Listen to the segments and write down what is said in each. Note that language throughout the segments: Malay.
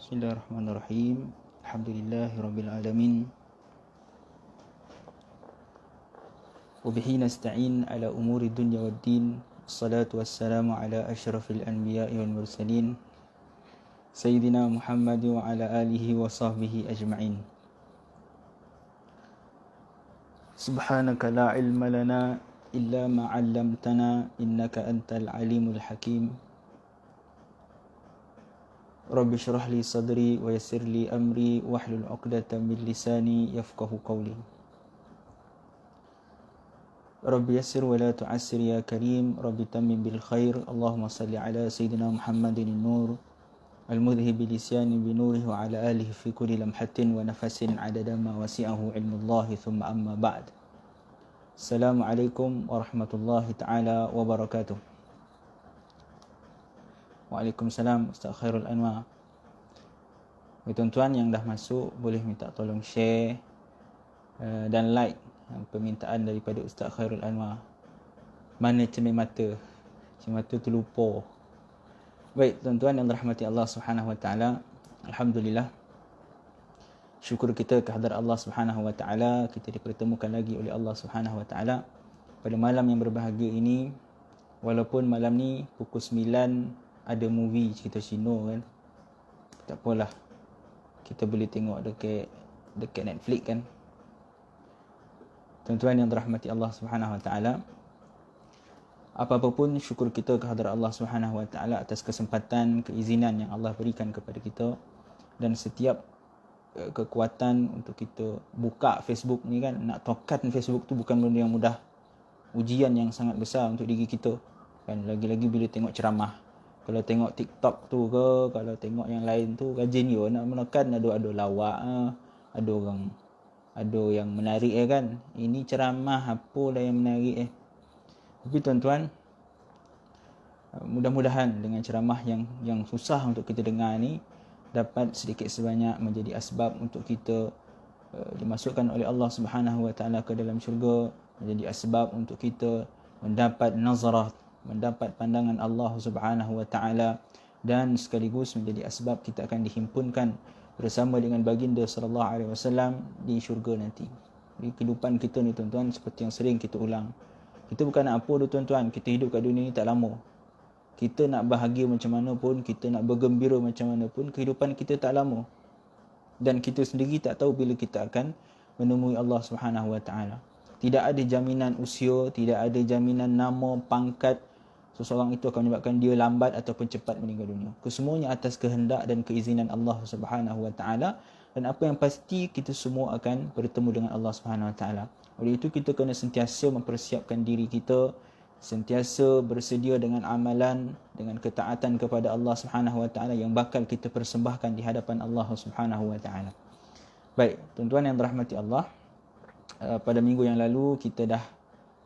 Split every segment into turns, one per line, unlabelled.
Bismillahirrahmanirrahim. Alhamdulillahirabbil alamin. Wa bihi nasta'in ala umuri dunya waddin. Wassalatu wassalamu ala asyrafil anbiya'i wal mursalin. Sayyidina Muhammad wa ala alihi wa sahbihi ajma'in. Subhanaka la ilma lana illa ma 'allamtana innaka antal alimul hakim. Rabbi syrah li sadri wa yassir li amri wahlul 'uqdatam min lisani yafqahu qawli. Rabbi yassir wa la tu'assir ya karim. Rabbi tammim bil khair. Allahumma salli ala sayyidina Muhammadin nur al-mudhhib lisyani bi nurihi wa ala alihi fi kulli lamhatin wa nafasin 'adada ma wasi'ahu ilmullah thumma amma ba'd. Assalamualaikum warahmatullahi taala wabarakatuh. Waalaikumsalam Ustaz Khairul Anwar. Tuan-tuan yang dah masuk boleh minta tolong share dan like permintaan daripada Ustaz Khairul Anwar. Mana cermin mata? Cermin mata terlupa. Baik, tuan-tuan yang dirahmati Allah Subhanahu Wa Taala, alhamdulillah. Syukur kita kehadrat Allah Subhanahu Wa Taala, kita dipertemukan lagi oleh Allah Subhanahu Wa Taala pada malam yang berbahagia ini. Walaupun malam ni pukul 9 ada movie cerita Cina kan. Tak apalah. Kita boleh tengok dekat Netflix kan. Tuan-tuan yang dirahmati Allah Subhanahu Wa Taala, apa-apa pun syukur kita kehadrat Allah Subhanahu Wa Taala atas kesempatan, keizinan yang Allah berikan kepada kita, dan setiap kekuatan untuk kita buka Facebook ni kan. Nak tokat Facebook tu bukan benda yang mudah. Ujian yang sangat besar untuk diri kita kan. Lagi-lagi bila tengok ceramah. Kalau tengok TikTok tu ke, kalau tengok yang lain tu, rajin yo nak menekan, ada lawak, ada yang menarik kan. Ini ceramah apalah yang menarik Tapi tuan-tuan, mudah-mudahan dengan ceramah yang susah untuk kita dengar ni dapat sedikit sebanyak menjadi asbab untuk kita dimasukkan oleh Allah Subhanahu Wa Taala ke dalam syurga, menjadi asbab untuk kita mendapat nazarah, mendapat pandangan Allah Subhanahu Wa Taala, dan sekaligus menjadi asbab kita akan dihimpunkan bersama dengan baginda sallallahu alaihi wasallam di syurga nanti. Di kehidupan kita ni tuan-tuan, seperti yang sering kita ulang, kita bukan nak apa tu tuan-tuan. Kita hidup kat dunia ni tak lama. Kita nak bahagia macam mana pun, kita nak bergembira macam mana pun, kehidupan kita tak lama. Dan kita sendiri tak tahu bila kita akan menemui Allah Subhanahu Wa Taala. Tidak ada jaminan usia, tidak ada jaminan nama, pangkat seseorang itu akan menyebabkan dia lambat ataupun cepat meninggal dunia. Kesemuanya atas kehendak dan keizinan Allah Subhanahu Wa Taala, dan apa yang pasti kita semua akan bertemu dengan Allah Subhanahu Wa Taala. Oleh itu kita kena sentiasa mempersiapkan diri kita, sentiasa bersedia dengan amalan, dengan ketaatan kepada Allah Subhanahu Wa Taala yang bakal kita persembahkan di hadapan Allah Subhanahu Wa Taala. Baik, tuan-tuan yang dirahmati Allah, pada minggu yang lalu kita dah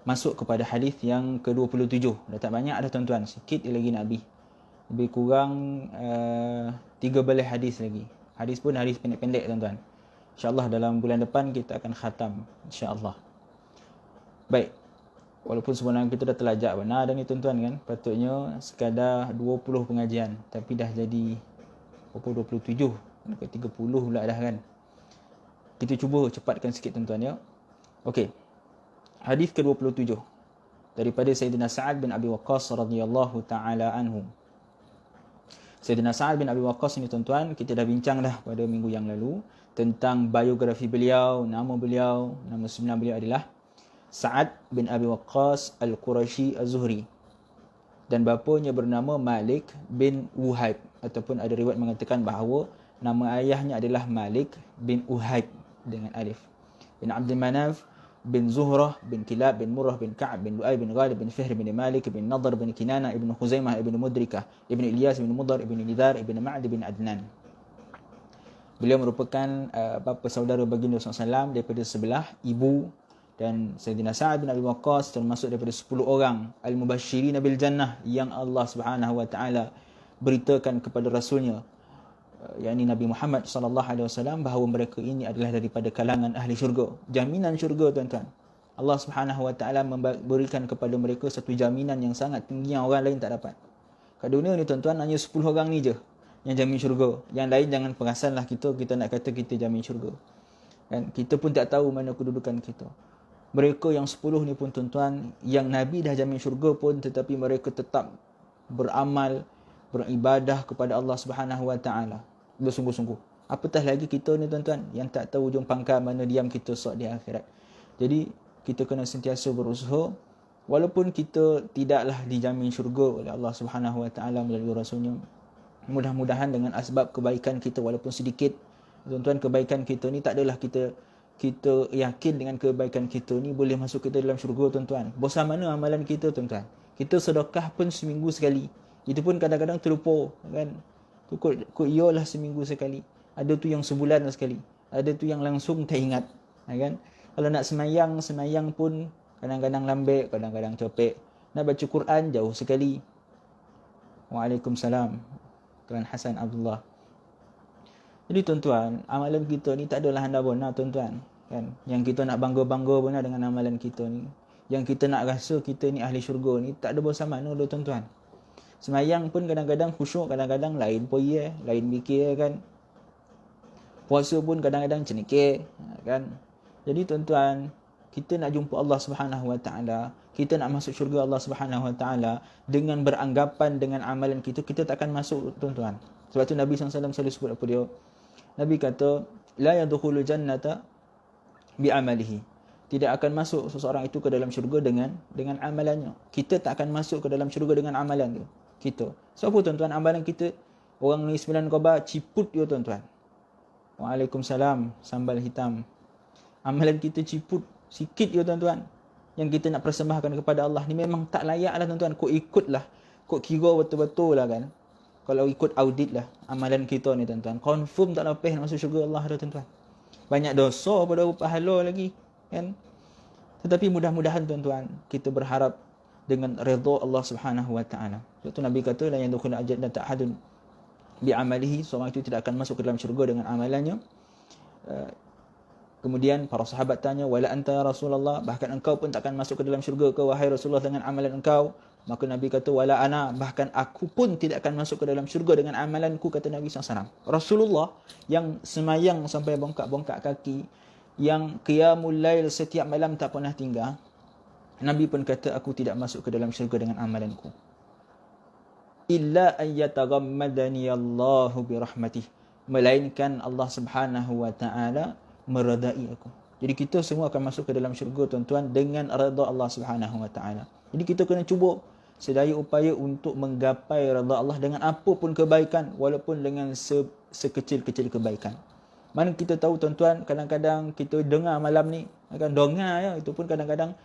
masuk kepada hadis yang ke-27. Dah tak banyak dah tuan-tuan, sikit lagi nak habis. Lebih kurang 13 hadis lagi. Hadis pun hadis pendek-pendek tuan-tuan. InsyaAllah dalam bulan depan kita akan khatam, insyaAllah. Baik, walaupun sebenarnya kita dah telajak benar dah ni tuan-tuan kan. Patutnya sekadar 20 pengajian, tapi dah jadi 27, dekat 30 pula dah kan. Kita cuba cepatkan sikit tuan-tuan ya. Okey. Hadis ke-27 daripada Sayyidina Sa'ad bin Abi Waqqas radhiyallahu taala anhu. Sayyidina Sa'ad bin Abi Waqqas ini tuan-tuan, kita dah bincang dah pada minggu yang lalu tentang biografi beliau, nama beliau. Nama sebenar beliau adalah Sa'ad bin Abi Waqqas Al-Qurashi Az-Zuhri, dan bapanya bernama Malik bin Uhaib, ataupun ada riwayat mengatakan bahawa nama ayahnya adalah Malik bin Uhaib dengan alif, bin Abdul Manaf bin Zuhrah bin Kilab bin Murrah bin Ka'ab bin Lu'ay bin Ghalib bin Fihr bin Malik bin Nadhr bin Kinana ibn Khuzaimah ibn Mudrikah ibn Ilyas bin Mudar ibn Nidhar ibn Ma'ad bin Adnan. Beliau merupakan bapa saudara baginda SAW daripada sebelah ibu, dan Sayyidina Sa'ad bin Abi Waqqas termasuk daripada 10 orang al-mubasysyirin bil jannah yang Allah Subhanahu Wa Taala beritakan kepada rasulnya, yakni Nabi Muhammad sallallahu alaihi wasallam, bahawa mereka ini adalah daripada kalangan ahli syurga. Jaminan syurga tuan-tuan. Allah Subhanahu Wa Taala memberikan kepada mereka satu jaminan yang sangat tinggi yang orang lain tak dapat. Kat dunia ni tuan-tuan hanya 10 orang ni je. yang jamin syurga. Yang lain jangan perasanlah kita nak kata kita jamin syurga. Kan? Kita pun tak tahu mana kedudukan kita. Mereka yang 10 ni pun tuan-tuan, yang Nabi dah jamin syurga pun tetapi mereka tetap beramal, beribadah kepada Allah Subhanahu Wa Taala bersungguh-sungguh. Apatah lagi kita ni tuan-tuan yang tak tahu hujung pangkal mana diam kita sok di akhirat. Jadi kita kena sentiasa berusaha walaupun kita tidaklah dijamin syurga oleh Allah Subhanahu Wa Taala melalui rasulnya. Mudah-mudahan dengan asbab kebaikan kita walaupun sedikit, tuan-tuan, kebaikan kita ni tak adalah kita yakin dengan kebaikan kita ni boleh masuk kita dalam syurga, tuan-tuan. Bosan mana amalan kita, tuan-tuan. Kita sedekah pun seminggu sekali. Itu pun kadang-kadang terlupa, kan. Kut iyalah seminggu sekali. Ada tu yang sebulan sekali. Ada tu yang langsung tak ingat, kan. Kalau nak semayang pun kadang-kadang lambek, kadang-kadang copek. Nak baca Quran jauh sekali. Waalaikumsalam. Tuan Hasan Abdullah. Jadi tuan-tuan, amalan kita ni tak adalah handabona, tuan-tuan. Kan? Yang kita nak bangga-bangga benar dengan amalan kita ni. Yang kita nak rasa kita ni ahli syurga ni, tak ada bosan mana dah, tuan-tuan. Semayang pun kadang-kadang khusyuk, kadang-kadang lain poye, lain mikir, kan. Puasa pun kadang-kadang cenikir, kan. Jadi tuan-tuan, kita nak jumpa Allah Subhanahu Wa Taala, kita nak masuk syurga Allah Subhanahu Wa Taala dengan beranggapan dengan amalan kita takkan masuk, tuan-tuan. Sebab tu Nabi SAW selalu sebut apa dia? Nabi kata, la yadkhulul jannata bi'amalihi. Tidak akan masuk seseorang itu ke dalam syurga dengan amalannya. Kita tak akan masuk ke dalam syurga dengan amalan tu. Kita. Sebab apa, tuan-tuan? Amalan kita, orang ni 9 khabar, ciput dia, tuan-tuan. Waalaikumsalam, sambal hitam. Amalan kita ciput, sikit je, tuan-tuan. Yang kita nak persembahkan kepada Allah ni memang tak layak lah, tuan-tuan. Kau ikutlah. Kau kira betul-betul lah, kan. Kalau ikut audit lah amalan kita ni, tuan-tuan. Confirm tak lepas nak masuk syurga Allah dah, tuan-tuan. Banyak dosa pada pahala lagi, kan. Tetapi mudah-mudahan, tuan-tuan, kita berharap dengan redha Allah Subhanahu Wa Taala. Sebab tu Nabi kata, la yadkhulu jannata ahadun bi'amalihi. Seorang itu tidak akan masuk ke dalam syurga dengan amalannya. Kemudian para sahabat tanya, wala anta ya Rasulullah, bahkan engkau pun takkan masuk ke dalam syurga ke wahai Rasulullah dengan amalan engkau? Maka Nabi kata, wala ana, bahkan aku pun tidak akan masuk ke dalam syurga dengan amalanku, kata Nabi SAW. Rasulullah yang semayang sampai bongkak-bongkak kaki, yang qiyamul lail setiap malam tak pernah tinggal, Nabi pun kata, aku tidak masuk ke dalam syurga dengan amalanku. Illa ayyataghammadani Allahu birahmatih, melainkan Allah Subhanahu Wa Taala meredai aku. Jadi kita semua akan masuk ke dalam syurga, tuan-tuan, dengan redha Allah Subhanahu Wa Taala. Jadi kita kena cuba sedaya upaya untuk menggapai redha Allah dengan apa pun kebaikan, walaupun dengan sekecil-kecil kebaikan. Mana kita tahu, tuan-tuan, kadang-kadang kita dengar malam ni, kan, dengar ya, itu pun kadang-kadang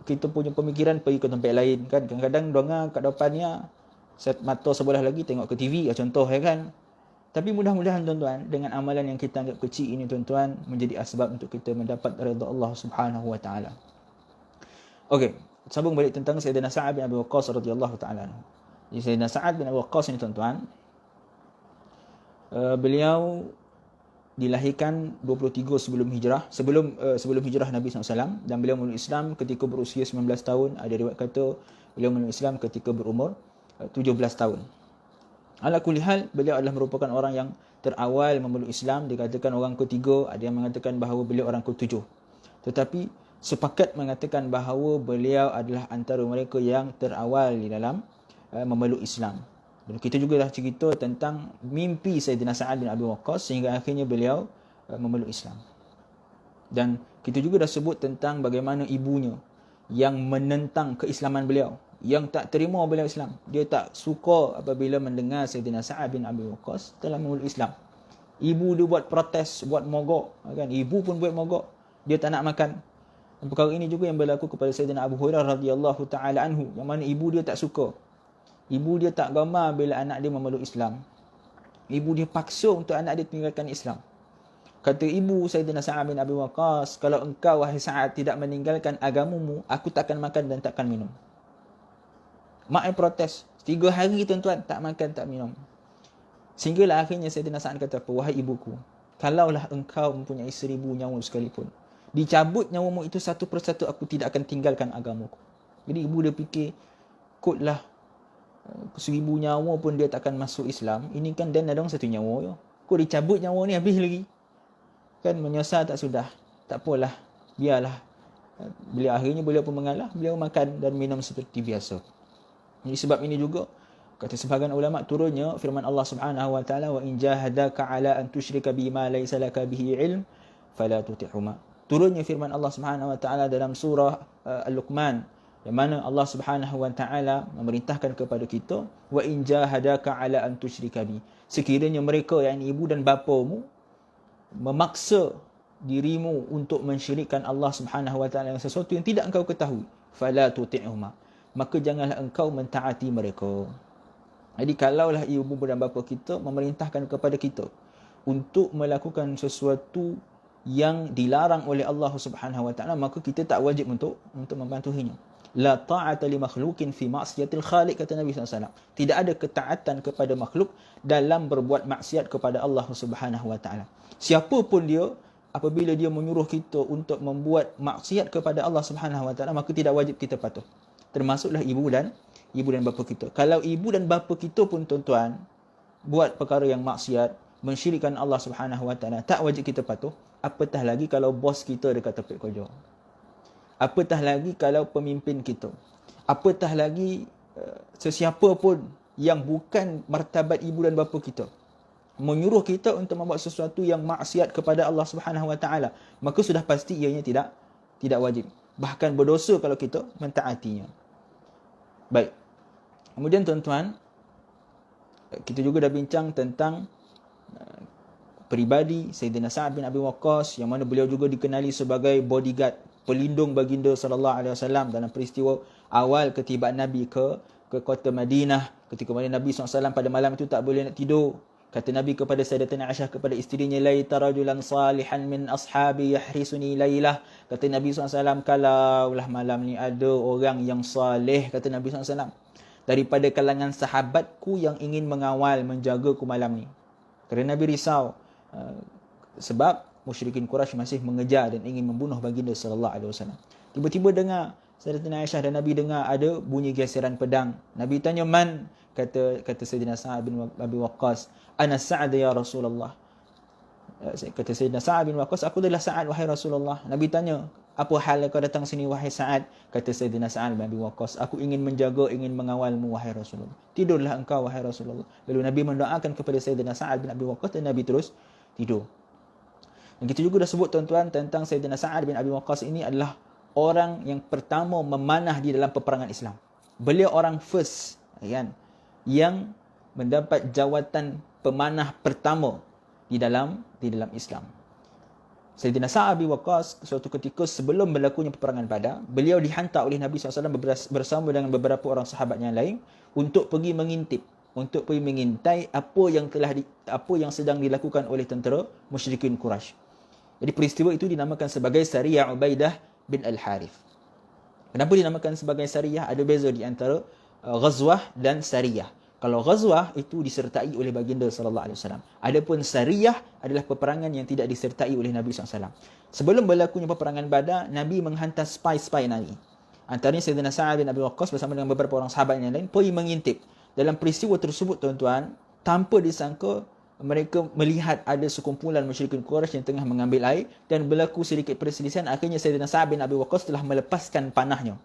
kita punya pemikiran pergi ke tempat lain, kan. Kadang-kadang dengar kat depan ni, mata sebelah lagi tengok ke TV, contoh, ya, kan. Tapi mudah-mudahan, tuan-tuan, dengan amalan yang kita anggap kecil ini, tuan-tuan, menjadi asbab untuk kita mendapat redha Allah Subhanahu Wa Taala. Okey, sambung balik tentang Sayyidina Sa'ad bin Abi Waqqas radhiyallahu taala anhu. Jadi Sayyidina Sa'ad bin Abi Waqqas ini, tuan-tuan, beliau dilahirkan 23 sebelum hijrah, sebelum hijrah Nabi SAW, dan beliau memeluk Islam ketika berusia 19 tahun. Ada riwayat kata beliau memeluk Islam ketika berumur 17 tahun. Ala kulli hal, beliau adalah merupakan orang yang terawal memeluk Islam. Dikatakan orang ketiga, ada yang mengatakan bahawa beliau orang ketujuh. Tetapi sepakat mengatakan bahawa beliau adalah antara mereka yang terawal di dalam memeluk Islam. Dan kita juga dah cerita tentang mimpi Sayyidina Sa'ad bin Abi Waqqas sehingga akhirnya beliau memeluk Islam. Dan kita juga dah sebut tentang bagaimana ibunya yang menentang keislaman beliau, yang tak terima beliau Islam. Dia tak suka apabila mendengar Sayyidina Sa'ad bin Abi Waqqas telah memeluk Islam. Ibu dia buat protes, buat mogok, kan. Ibu pun buat mogok. Dia tak nak makan. Dan perkara ini juga yang berlaku kepada Sayyidina Abu Hurairah radhiyallahu taala anhu, yang mana ibu dia tak suka. Ibu dia tak gemar bila anak dia memeluk Islam. Ibu dia paksa untuk anak dia tinggalkan Islam. Kata ibu Sayyidina Sa'ad bin Abi Waqqas, kalau engkau wahai Sa'ad tidak meninggalkan agamamu, aku takkan makan dan takkan minum. Mak protes. 3 hari, tuan-tuan, tak makan, tak minum. Sehinggalah akhirnya Sayyidina Sa'ad kata apa? Wahai ibuku, kalaulah engkau mempunyai 1000 nyawa sekalipun, dicabut nyawamu itu satu persatu, aku tidak akan tinggalkan agamaku. Jadi ibu dia fikir, kotlah 1000 nyawa pun dia takkan masuk Islam. Ini kan dan ada satu nyawa je. Kau dicabut nyawa ni habis lagi. Kan menyesal tak sudah. Tak apalah. Biarlah. Beliau akhirnya beliau pun mengalah. Beliau makan dan minum seperti biasa. Jadi sebab ini juga kata sebahagian ulama turunnya firman Allah Subhanahu wa taala wa in jahadaka ala an tusyrika bima laysa laka bihi ilm fala tuti'huma. Turunnya firman Allah Subhanahu wa taala dalam surah Al-Luqman yang mana Allah Subhanahu wa taala memerintahkan kepada kita wa in jahadaka ala an tusyrika bi. Sekiranya mereka yakni ibu dan bapamu memaksa dirimu untuk mensyirikkan Allah Subhanahu wa taala dengan sesuatu yang tidak engkau ketahui, fala tuti'huma. Maka janganlah engkau mentaati mereka. Jadi kalaulah ibu dan bapa kita memerintahkan kepada kita untuk melakukan sesuatu yang dilarang oleh Allah Subhanahu wa taala, maka kita tak wajib untuk membantuhinya. La ta'ata li makhluqin fi ma'siyatil khaliq, kata Nabi SAW. Tidak ada ketaatan kepada makhluk dalam berbuat maksiat kepada Allah Subhanahu wa taala. Siapa pun dia, apabila dia menyuruh kita untuk membuat maksiat kepada Allah Subhanahu wa taala, maka tidak wajib kita patuh. Termasuklah ibu dan bapa kita. Kalau ibu dan bapa kita pun tuan-tuan buat perkara yang maksiat, mensyirikkan Allah Subhanahu wa taala, tak wajib kita patuh. Apatah lagi kalau bos kita dekat tempat kerja. Apatah lagi kalau pemimpin kita. Apatah lagi sesiapa pun yang bukan martabat ibu dan bapa kita menyuruh kita untuk membuat sesuatu yang maksiat kepada Allah Subhanahu wa taala, maka sudah pasti ianya tidak wajib. Bahkan berdosa kalau kita mentaatinya. Baik. Kemudian tuan-tuan, kita juga dah bincang tentang peribadi Sayyidina Sa'ad bin Abi Waqqas, yang mana beliau juga dikenali sebagai bodyguard, pelindung baginda sallallahu alaihi wasallam dalam peristiwa awal ketibaan Nabi ke kota Madinah. Ketika mana Nabi SAW pada malam itu tak boleh nak tidur, kata Nabi kepada Sayyidatina Aisyah, kepada isterinya, laita rajulan salihan min ashabi yahrisuni lailah. Kata Nabi SAW, kalaulah malam ni ada orang yang saleh, kata Nabi SAW, daripada kalangan sahabatku yang ingin mengawal, menjagaku malam ni. Kerana Nabi risau sebab musyrikin Quraisy masih mengejar dan ingin membunuh baginda sallallahu alaihi wasallam. Tiba-tiba dengar Sayyidatina Aisyah dan Nabi dengar ada bunyi geseran pedang. Nabi tanya, man? Kata Sayyidina Sa'ad bin Abi Waqqas, ana Sa'ad ya Rasulullah. Kata Sayyidina Sa'ad bin Waqqas, aku adalah Sa'ad wahai Rasulullah. Nabi tanya, apa hal kau datang sini wahai Sa'ad? Kata Sayyidina Sa'ad bin Abi Waqqas, aku ingin menjaga, ingin mengawalmu wahai Rasulullah. Tidurlah engkau wahai Rasulullah. Lalu Nabi mendoakan kepada Sayyidina Sa'ad bin Abi Waqqas dan Nabi terus tidur. Dan kita juga dah sebut tuan-tuan tentang Sayyidina Sa'ad bin Abi Waqqas ini adalah orang yang pertama memanah di dalam peperangan Islam. Beliau orang first, kan, yang mendapat jawatan pemanah pertama di dalam Islam. Sayyidina Sa'ad bin Waqqas suatu ketika sebelum berlakunya peperangan Badar, beliau dihantar oleh Nabi SAW bersama dengan beberapa orang sahabat yang lain untuk pergi mengintip, untuk pergi mengintai apa yang sedang dilakukan oleh tentera musyrikin Quraisy. Jadi peristiwa itu dinamakan sebagai Sariyah Ubaidah bin Al-Harith. Kenapa dinamakan sebagai Sariyah? Ada beza di antara Ghazwah dan Sariyah. Kalau Ghazwah itu disertai oleh baginda sallallahu alaihi wasallam. Adapun Sariyah adalah peperangan yang tidak disertai oleh Nabi SAW. Sebelum berlakunya peperangan Badar, Nabi menghantar spy-spy Nabi. Antaranya Sayyidina Sa'ad bin Abi Waqqas bersama dengan beberapa orang sahabat yang lain pergi mengintip. Dalam peristiwa tersebut tuan-tuan, tanpa disangka mereka melihat ada sekumpulan musyrikin Quraisy yang tengah mengambil air dan berlaku sedikit perselisihan. Akhirnya Sayyidina Sa'ad bin Abi Waqqas telah melepaskan panahnya.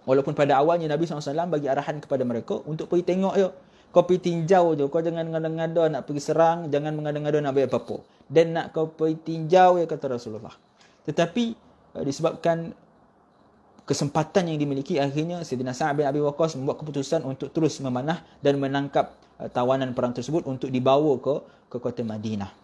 Walaupun pada awalnya Nabi SAW bagi arahan kepada mereka untuk pergi tengok je. Kau pergi tinjau je. Kau jangan ngada-ngada nak pergi serang. Jangan mengada-ngada nak buat apa-apa. Dan nak kau pergi tinjau je, kata Rasulullah. Tetapi disebabkan kesempatan yang dimiliki, akhirnya Sayyidina Sa'ad bin Abi Waqqas membuat keputusan untuk terus memanah dan menangkap tawanan perang tersebut untuk dibawa ke kota Madinah.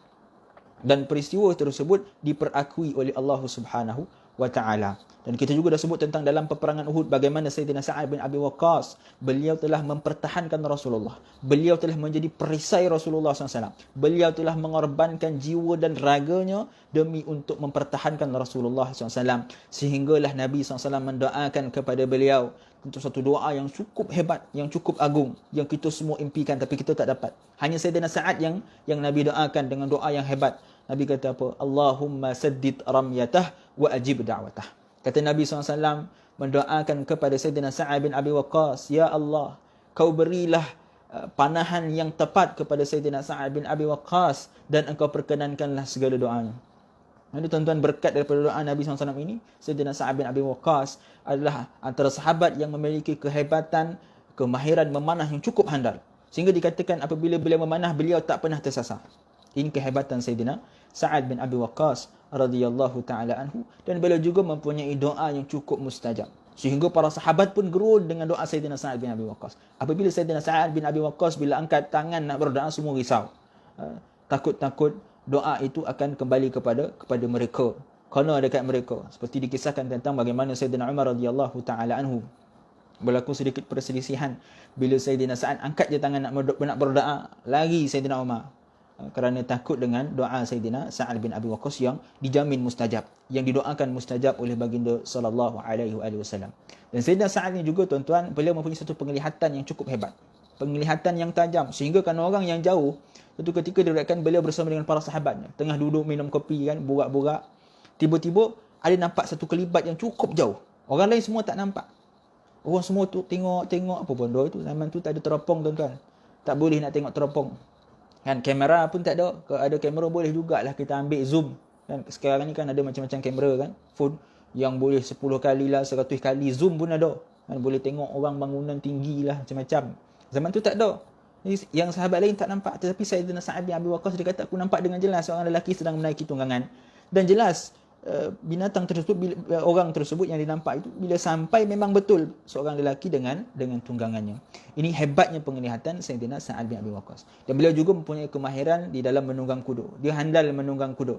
Dan peristiwa tersebut diperakui oleh Allah Subhanahu wa ta'ala. Dan kita juga dah sebut tentang dalam peperangan Uhud bagaimana Sayyidina Sa'ad bin Abi Waqqas, beliau telah mempertahankan Rasulullah. Beliau telah menjadi perisai Rasulullah SAW. Beliau telah mengorbankan jiwa dan raganya demi untuk mempertahankan Rasulullah SAW. Sehinggalah Nabi SAW mendoakan kepada beliau untuk satu doa yang cukup hebat, yang cukup agung, yang kita semua impikan tapi kita tak dapat. Hanya Sayyidina Sa'ad yang Nabi doakan dengan doa yang hebat. Nabi kata apa? Allahumma saddid ramyatah wa ajib da'watah. Kata Nabi SAW mendoakan kepada Sayyidina Sa'ad bin Abi Waqqas, ya Allah, kau berilah panahan yang tepat kepada Sayyidina Sa'ad bin Abi Waqqas dan engkau perkenankanlah segala doanya. Jadi tuan-tuan, berkat daripada doa Nabi SAW ini, Sayyidina Sa'ad bin Abi Waqqas adalah antara sahabat yang memiliki kehebatan, kemahiran memanah yang cukup handal. Sehingga dikatakan apabila beliau memanah, beliau tak pernah tersasar. Ini kehebatan Sayyidina Sa'ad bin Abi Waqqas radhiyallahu ta'ala anhu. Dan beliau juga mempunyai doa yang cukup mustajab. Sehingga para sahabat pun gerun dengan doa Sayyidina Sa'ad bin Abi Waqqas. Apabila Sayyidina Sa'ad bin Abi Waqqas bila angkat tangan nak berdoa, semua risau. Takut-takut doa itu akan kembali kepada mereka. Kena dekat mereka. Seperti dikisahkan tentang bagaimana Sayyidina Umar radhiyallahu ta'ala anhu berlaku sedikit perselisihan. Bila Sayyidina Sa'ad angkat je tangan nak berdoa, lari Sayyidina Umar. Kerana takut dengan doa Sayyidina Sa'ad bin Abi Waqqas yang dijamin mustajab, yang didoakan mustajab oleh baginda sallallahu alaihi wasallam. Dan Sayyidina Sa'ad ni juga tuan-tuan, beliau mempunyai satu penglihatan yang cukup hebat, penglihatan yang tajam, sehingga kan orang yang jauh, satu ketika diriwayatkan beliau bersama dengan para sahabatnya tengah duduk minum kopi kan, borak-borak, tiba-tiba ada nampak satu kelibat yang cukup jauh. Orang lain semua tak nampak. Orang semua tu tengok apa benda itu. Zaman tu tak ada teropong tuan-tuan, tak boleh nak tengok teropong kan, kamera pun tak ada. Kalau ada kamera boleh jugalah kita ambil zoom kan. Sekarang ni kan ada macam-macam kamera kan, phone yang boleh 10 kali lah, 100 kali zoom pun ada kan, boleh tengok orang bangunan tinggi lah, macam-macam. Zaman tu tak ada. Yang sahabat lain tak nampak, tetapi Sayyidina Sa'ad bin Abi Waqqas dia kata, aku nampak dengan jelas seorang lelaki sedang menaiki tunggangan, dan jelas binatang tersebut, orang tersebut yang dinampak itu, bila sampai memang betul seorang lelaki dengan tunggangannya. Ini hebatnya penglihatan Sayyidina Sa'ad bin Abi Waqqas. Dan beliau juga mempunyai kemahiran di dalam menunggang kuda. Dia handal menunggang kuda.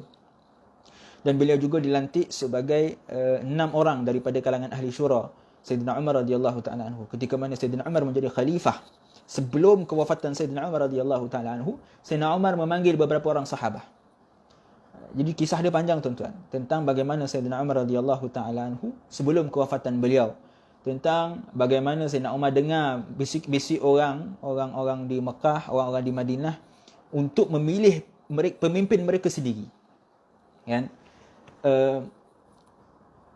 Dan beliau juga dilantik sebagai 6 orang daripada kalangan ahli syura Sayyidina Umar radhiyallahu ta'ala anhu. Ketika mana Sayyidina Umar menjadi khalifah, sebelum kewafatan Sayyidina Umar radhiyallahu ta'ala anhu, Sayyidina Umar memanggil beberapa orang sahabat. Jadi kisah dia panjang tuan-tuan, tentang bagaimana Sayyidina Umar radhiyallahu ta'ala anhu sebelum kewafatan beliau, tentang bagaimana Sayyidina Umar dengar bisik-bisik orang-orang di Mekah, orang-orang di Madinah untuk memilih pemimpin mereka sendiri. Kan?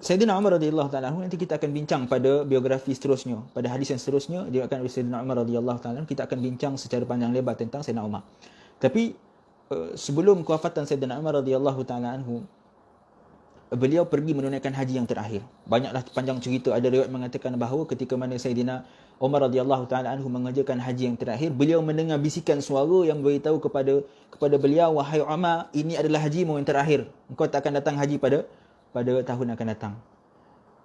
Sayyidina Umar radhiyallahu ta'ala anhu, nanti kita akan bincang pada biografi seterusnya, pada hadis yang seterusnya diriwayatkan oleh Sayyidina Umar radhiyallahu ta'ala anhu, kita akan bincang secara panjang lebar tentang Sayyidina Umar. Tapi sebelum kewafatan Sayyidina Umar radhiyallahu ta'ala anhu, beliau pergi menunaikan haji yang terakhir. Banyaklah panjang cerita, ada riwayat mengatakan bahawa ketika mana Sayyidina Umar radhiyallahu ta'ala anhu mengerjakan haji yang terakhir, beliau mendengar bisikan suara yang beritahu kepada beliau, wahai Umar, ini adalah hajimu yang terakhir, engkau tak akan datang haji pada tahun akan datang.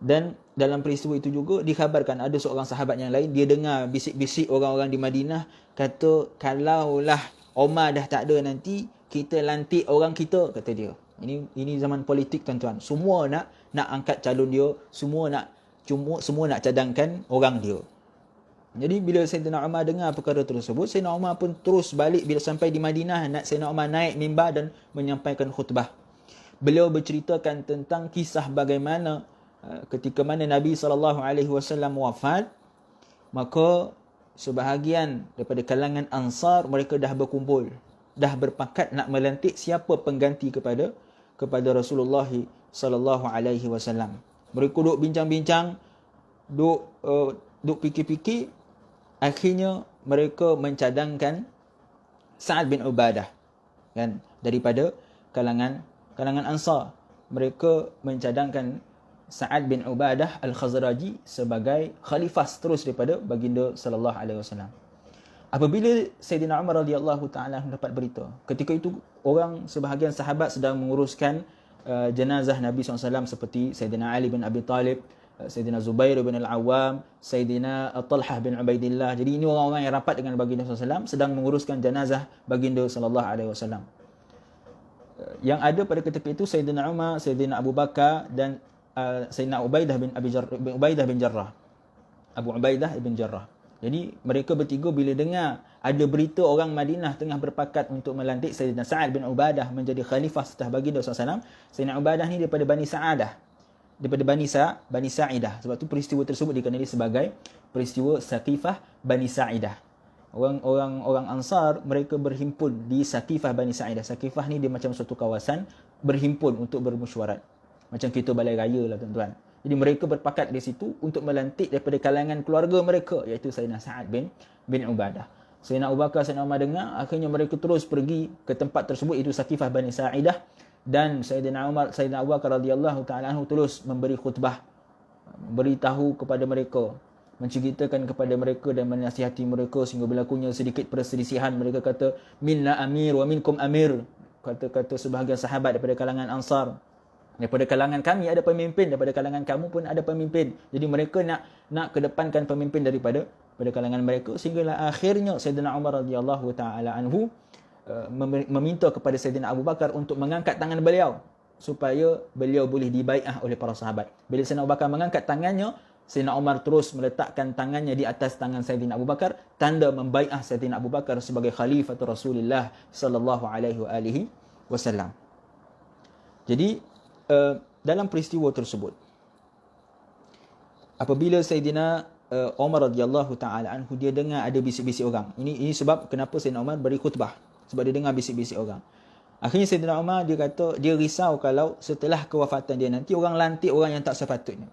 Dan dalam peristiwa itu juga dikhabarkan ada seorang sahabat yang lain, dia dengar bisik-bisik orang-orang di Madinah kata, kalaulah Umar dah tak ada nanti, kita lantik orang kita, kata dia. Ini zaman politik tuan-tuan. Semua nak angkat calon dia, semua nak cadangkan orang dia. Jadi bila Sayyidina Umar dengar perkara tersebut, Sayyidina Umar pun terus balik. Bila sampai di Madinah, Sayyidina Umar naik mimbar dan menyampaikan khutbah. Beliau berceritakan tentang kisah bagaimana ketika mana Nabi SAW wafat, maka sebahagian daripada kalangan Ansar mereka dah berkumpul, dah berpakat nak melantik siapa pengganti kepada Rasulullah sallallahu alaihi wasallam. Mereka duk bincang-bincang, duk fikir-fikir, akhirnya mereka mencadangkan Sa'ad bin Ubadah kan, daripada kalangan Ansar. Mereka mencadangkan Sa'ad bin Ubadah Al-Khazraji sebagai khalifah terus daripada baginda sallallahu alaihi wasallam. Apabila Sayyidina Umar radhiyallahu ta'ala mendapat berita, ketika itu orang sebahagian sahabat sedang menguruskan jenazah Nabi SAW, seperti Sayyidina Ali bin Abi Talib, Sayyidina Zubair bin Al-Awwam, Sayyidina Talhah bin Ubaidillah. Jadi ini orang-orang yang rapat dengan baginda SAW sedang menguruskan jenazah baginda sallallahu alaihi wasallam. Yang ada pada ketika itu Sayyidina Umar, Sayyidina Abu Bakar dan Sayyidina Ubaidah bin Jarrah. Abu Ubaidah bin Jarrah. Jadi mereka bertiga bila dengar ada berita orang Madinah tengah berpakat untuk melantik Sayyidina Sa'ad bin Ubadah menjadi khalifah setelah baginda SAW. Sayyidina Ubadah ni daripada Bani Sa'adah, daripada Bani Sa'idah. Sebab tu peristiwa tersebut dikenali sebagai peristiwa Saqifah Bani Sa'idah. Orang Ansar mereka berhimpun di Saqifah Bani Sa'idah. Saqifah ni dia macam suatu kawasan berhimpun untuk bermesyuarat. Macam kita balai raya lah tuan-tuan. Jadi mereka berpakat di situ untuk melantik daripada kalangan keluarga mereka, iaitu Sayyidina Sa'ad bin Ubadah. Sayyidina Abu Bakar, Sayyidina Umar dengar, akhirnya mereka terus pergi ke tempat tersebut, iaitu Saqifah Bani Sa'idah, dan Sayyidina Abu Bakar radhiyallahu taala anhu terus memberi khutbah, beritahu kepada mereka, menceritakan kepada mereka dan menasihati mereka sehingga berlakunya sedikit perselisihan. Mereka kata, minna amir wa minkum amir. Kata-kata sebahagian sahabat daripada kalangan Ansar, daripada kalangan kami ada pemimpin, daripada kalangan kamu pun ada pemimpin. Jadi mereka nak kedepankan pemimpin daripada kalangan mereka, sehinggalah akhirnya Sayyidina Umar radhiyallahu taala anhu meminta kepada Sayyidina Abu Bakar untuk mengangkat tangan beliau supaya beliau boleh dibai'ah oleh para sahabat. Bila Sayyidina Abu Bakar mengangkat tangannya, Sayyidina Umar terus meletakkan tangannya di atas tangan Sayyidina Abu Bakar, tanda membai'ah Sayyidina Abu Bakar sebagai khalifah Rasulullah sallallahu alaihi wasallam. Jadi dalam peristiwa tersebut, apabila Sayyidina Umar radhiyallahu taala anhu dia dengar ada bisik-bisik orang. Ini sebab kenapa Sayyidina Umar beri khutbah, sebab dia dengar bisik-bisik orang. Akhirnya Sayyidina Umar dia kata dia risau kalau setelah kewafatan dia nanti orang lantik orang yang tak sepatutnya.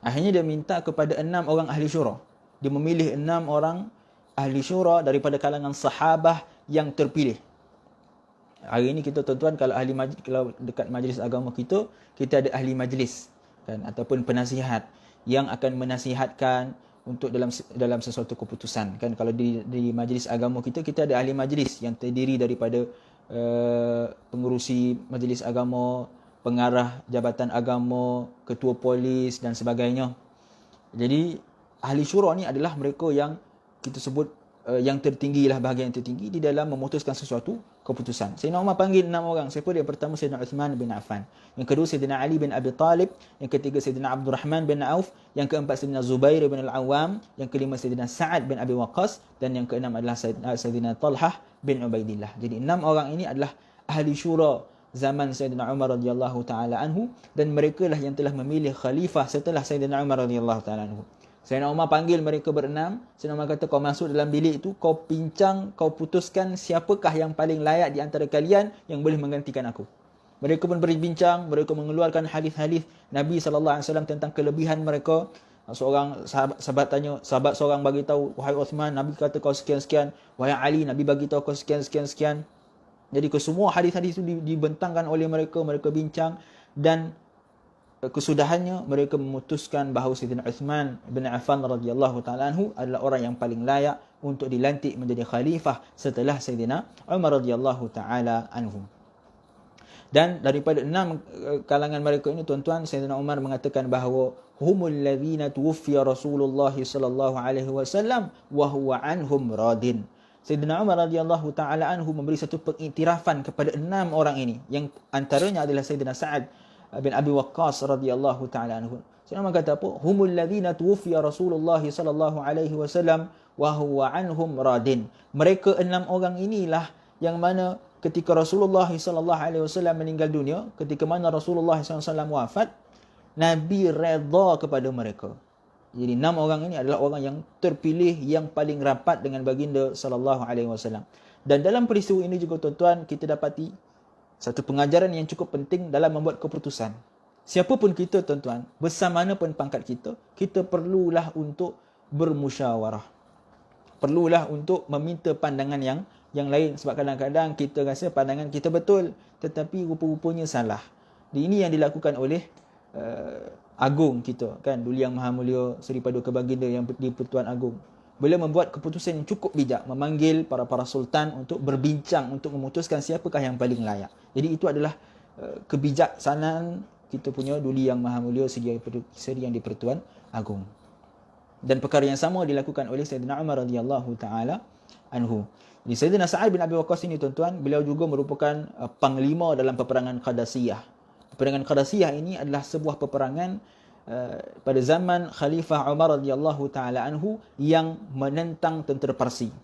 Akhirnya dia minta kepada 6 orang ahli syura. Dia memilih 6 orang ahli syura daripada kalangan sahabah yang terpilih. Hari ini kita tuan-tuan, kalau dekat majlis agama kita ada ahli majlis kan, ataupun penasihat yang akan menasihatkan untuk dalam sesuatu keputusan kan. Kalau di majlis agama kita ada ahli majlis yang terdiri daripada pengurusi majlis agama, pengarah jabatan agama, ketua polis dan sebagainya. Jadi ahli syura ni adalah mereka yang kita sebut yang tertinggi lah, bahagian yang tertinggi di dalam memutuskan sesuatu keputusan. Sayyidina Umar panggil 6 orang. Siapa dia? Pertama Sayyidina Uthman bin Affan, yang kedua Sayyidina Ali bin Abi Talib, yang ketiga Sayyidina Abdul Rahman bin Auf, yang keempat Sayyidina Zubair bin Al-Awwam, yang kelima Sayyidina Sa'ad bin Abi Waqqas, dan yang keenam adalah Sayyidina Talhah bin Ubaidillah. Jadi 6 orang ini adalah ahli syura zaman Sayyidina Umar radhiyallahu taala anhu, dan merekalah yang telah memilih khalifah setelah Sayyidina Umar radhiyallahu taala anhu. Sayyidina Umar panggil mereka berenam. Sayyidina Umar kata, kau masuk dalam bilik itu, kau pincang, kau putuskan siapakah yang paling layak di antara kalian yang boleh menggantikan aku. Mereka pun berbincang, mereka mengeluarkan hadis-hadis Nabi sallallahu alaihi wasallam tentang kelebihan mereka. Seorang sahabat seorang bagi tahu, wahai Uthman, Nabi kata kau sekian-sekian. Wahai Ali, Nabi bagi tahu kau sekian-sekian. Jadi kesemua hadis-hadis itu dibentangkan oleh mereka bincang, dan kesudahannya mereka memutuskan bahawa Sayyidina Uthman bin Affan radhiyallahu taala anhu adalah orang yang paling layak untuk dilantik menjadi khalifah setelah Sayyidina Umar radhiyallahu taala anhu. Dan daripada 6 kalangan mereka ini tuan-tuan, Sayyidina Umar mengatakan bahawa humul ladzina tuwfiya Rasulullah sallallahu alaihi wasallam wa huwa anhum radin. Sayyidina Umar radhiyallahu taala anhu memberi satu pengiktirafan kepada 6 orang ini, yang antaranya adalah Sayyidina Sa'ad bin Abi Waqqas radhiyallahu taala anhu. Sayyidina Umar kata apa? Humul ladzina tuwfiya Rasulullah sallallahu alaihi wasallam wa huwa anhum radin. Mereka 6 orang inilah yang mana ketika Rasulullah sallallahu alaihi wasallam meninggal dunia, ketika mana Rasulullah sallallahu alaihi wasallam wafat, Nabi redha kepada mereka. Jadi 6 orang ini adalah orang yang terpilih, yang paling rapat dengan baginda sallallahu alaihi wasallam. Dan dalam peristiwa ini juga tuan-tuan, kita dapati satu pengajaran yang cukup penting dalam membuat keputusan. Siapapun kita tuan-tuan, besar mana pun pangkat kita perlulah untuk bermusyawarah. Perlulah untuk meminta pandangan yang lain, sebab kadang-kadang kita rasa pandangan kita betul tetapi rupa-rupanya salah. Ini yang dilakukan oleh Agung kita kan, Duli Yang Maha Mulia Seri Paduka Baginda yang di-Pertuan Agung. Beliau membuat keputusan yang cukup bijak, memanggil para sultan untuk berbincang, untuk memutuskan siapakah yang paling layak. Jadi itu adalah kebijaksanaan kita punya Duli Yang Maha Mulia Seri yang di-Pertuan Agung. Dan perkara yang sama dilakukan oleh Sayyidina Umar radhiyallahu taala anhu. Jadi Sayyidina Sa'ad bin Abi Waqqas ini tuan-tuan, beliau juga merupakan panglima dalam peperangan Qadasiyah. Peperangan Qadasiyah ini adalah sebuah peperangan pada zaman Khalifah Umar radhiyallahu taala anhu yang menentang tentera Parsi.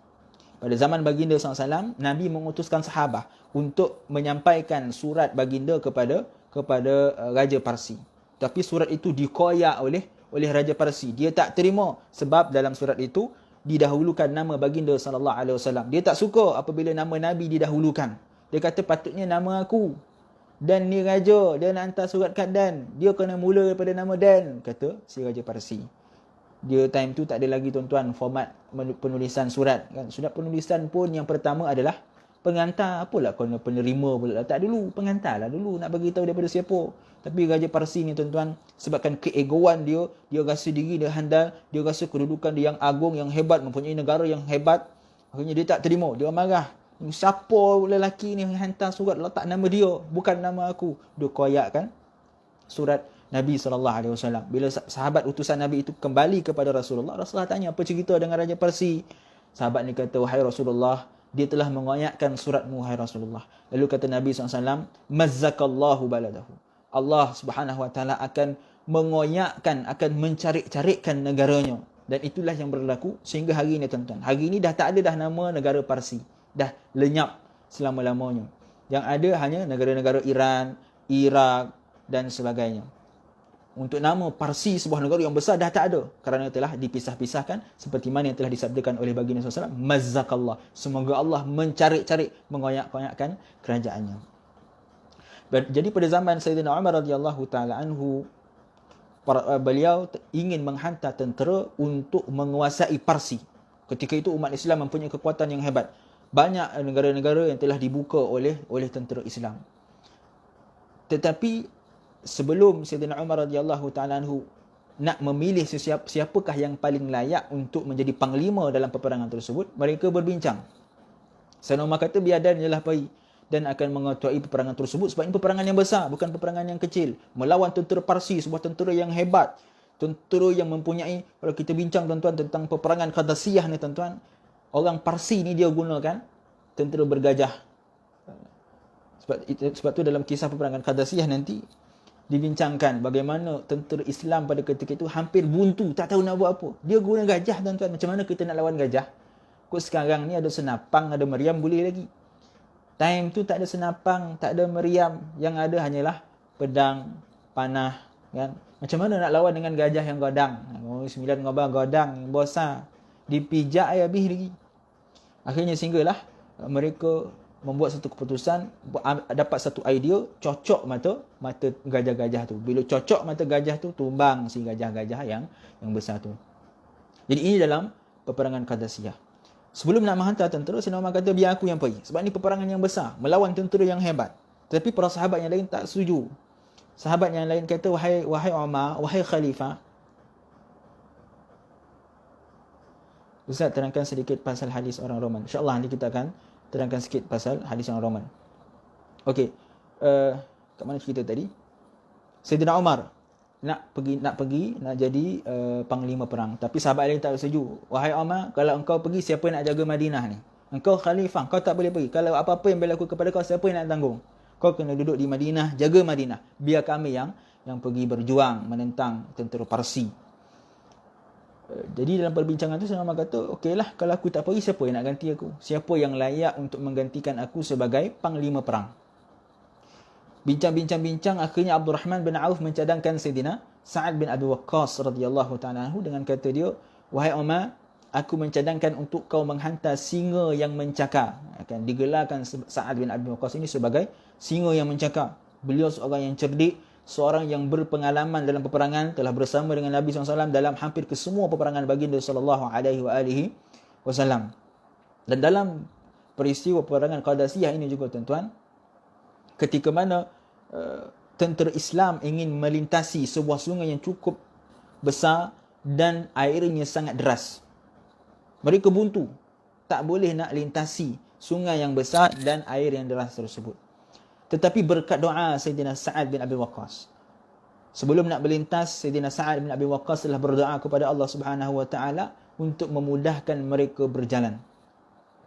Pada zaman baginda SAW, Nabi mengutuskan sahabat untuk menyampaikan surat baginda kepada Raja Parsi. Tapi surat itu dikoyak oleh Raja Parsi. Dia tak terima sebab dalam surat itu didahulukan nama baginda sallallahu alaihi wasallam. Dia tak suka apabila nama Nabi didahulukan. Dia kata patutnya nama aku. Dan ni raja, dia nak hantar surat kat Dan. Dia kena mula daripada nama Dan, kata si Raja Parsi. Dia time tu tak ada lagi tuan-tuan format penulisan surat. Kan? Surat penulisan pun yang pertama adalah pengantar. Apalah kena penerima pula. Tak dulu, pengantar lah dulu nak bagi tahu daripada siapa. Tapi Raja Parsi ni tuan-tuan, sebabkan keegoan dia, dia rasa diri dia handal, dia rasa kedudukan dia yang agung, yang hebat, mempunyai negara yang hebat. Akhirnya dia tak terima, dia marah. Siapa lelaki ni yang hantar surat letak nama dia, bukan nama aku. Dia koyakkan surat Nabi SAW. Bila sahabat utusan Nabi itu kembali kepada Rasulullah, Rasulullah tanya, apa cerita dengan Raja Parsi? Sahabat ni kata, wahai Rasulullah, dia telah mengoyakkan suratmu, wahai Rasulullah. Lalu kata Nabi SAW, mazzakallahu baladahu. Allah Subhanahu Wa Taala akan mengoyakkan, akan mencarik-carikkan negaranya. Dan itulah yang berlaku sehingga hari ini tuan-tuan. Hari ini dah tak ada dah nama negara Parsi. Dah lenyap selama-lamanya. Yang ada hanya negara-negara Iran, Iraq dan sebagainya. Untuk nama Parsi, sebuah negara yang besar, dah tak ada. Kerana telah dipisah-pisahkan seperti mana yang telah disabdakan oleh baginda SAW. Mazzakallah. Semoga Allah mencarik-carik, mengoyak-koyakkan kerajaannya. Jadi pada zaman Sayyidina Umar radhiyallahu taala anhu, beliau ingin menghantar tentera untuk menguasai Parsi. Ketika itu umat Islam mempunyai kekuatan yang hebat. Banyak negara-negara yang telah dibuka oleh tentera Islam. Tetapi sebelum Sayyidina Umar radhiyallahu taala anhu nak memilih siapakah yang paling layak untuk menjadi panglima dalam peperangan tersebut, mereka berbincang. Sayyidina Umar kata, biar Dan jelah pergi dan akan mengetuai peperangan tersebut, sebab ini peperangan yang besar, bukan peperangan yang kecil. Melawan tentera Parsi, sebuah tentera yang hebat, tentera yang mempunyai, kalau kita bincang tuan-tuan tentang peperangan Qadasiyah ni tuan-tuan, orang Parsi ni dia gunakan tentera bergajah. Sebab tu dalam kisah peperangan Qadasiyah nanti dibincangkan bagaimana tentera Islam pada ketika itu hampir buntu, tak tahu nak buat apa. Dia guna gajah tuan-tuan. Macam mana kita nak lawan gajah? Kok sekarang ni ada senapang, ada meriam, boleh lagi. Time tu tak ada senapang, tak ada meriam. Yang ada hanyalah pedang, panah. Kan? Macam mana nak lawan dengan gajah yang godang? 9 ngobang godang, yang besar. Dipijak habis lagi. Akhirnya sehinggalah mereka membuat satu keputusan, dapat satu idea, cocok mata gajah-gajah tu. Bila cocok mata gajah tu, tumbang si gajah-gajah yang besar tu. Jadi ini dalam peperangan Qadasiyah. Sebelum nak menghantar tentera, Sayyidina Umar kata, biar aku yang pergi. Sebab ni peperangan yang besar, melawan tentera yang hebat. Tetapi para sahabat yang lain tak setuju. Sahabat yang lain kata, wahai Umar, wahai Khalifah, Ustaz terangkan sedikit pasal hadis orang Roman. InsyaAllah nanti kita akan terangkan sikit pasal hadis orang Roman. Okey, kat mana cerita tadi? Sayyidina Umar nak jadi panglima perang, tapi sahabat lain tak setuju. Wahai Umar, kalau engkau pergi, siapa yang nak jaga Madinah ni? Engkau khalifah, kau tak boleh pergi. Kalau apa-apa yang berlaku kepada kau, siapa yang nak tanggung? Kau kena duduk di Madinah, jaga Madinah. Biar kami yang pergi berjuang menentang tentera Parsi. Jadi dalam perbincangan tu Sayyidina Umar kata, okeylah, kalau aku tak pergi, siapa yang nak ganti aku? Siapa yang layak untuk menggantikan aku sebagai panglima perang? Bincang-bincang, akhirnya Abdul Rahman bin Auf mencadangkan Sayyidina Sa'ad bin Abi Waqqas radhiyallahu ta'ala anhu dengan kata dia, wahai Umar, aku mencadangkan untuk kau menghantar singa yang mencakar. Akan digelarkan Sa'ad bin Abi Waqqas ini sebagai singa yang mencakar. Beliau seorang yang cerdik, seorang yang berpengalaman dalam peperangan, telah bersama dengan Nabi SAW dalam hampir kesemua peperangan baginda SAW. Dan dalam peristiwa peperangan Qadasiyah ini juga tuan-tuan, ketika mana tentera Islam ingin melintasi sebuah sungai yang cukup besar dan airnya sangat deras. Mereka buntu, tak boleh nak lintasi sungai yang besar dan air yang deras tersebut. Tetapi berkat doa Sayyidina Sa'ad bin Abi Waqqas, sebelum nak melintas, Sayyidina Sa'ad bin Abi Waqqas telah berdoa kepada Allah Subhanahu Wa Taala untuk memudahkan mereka berjalan.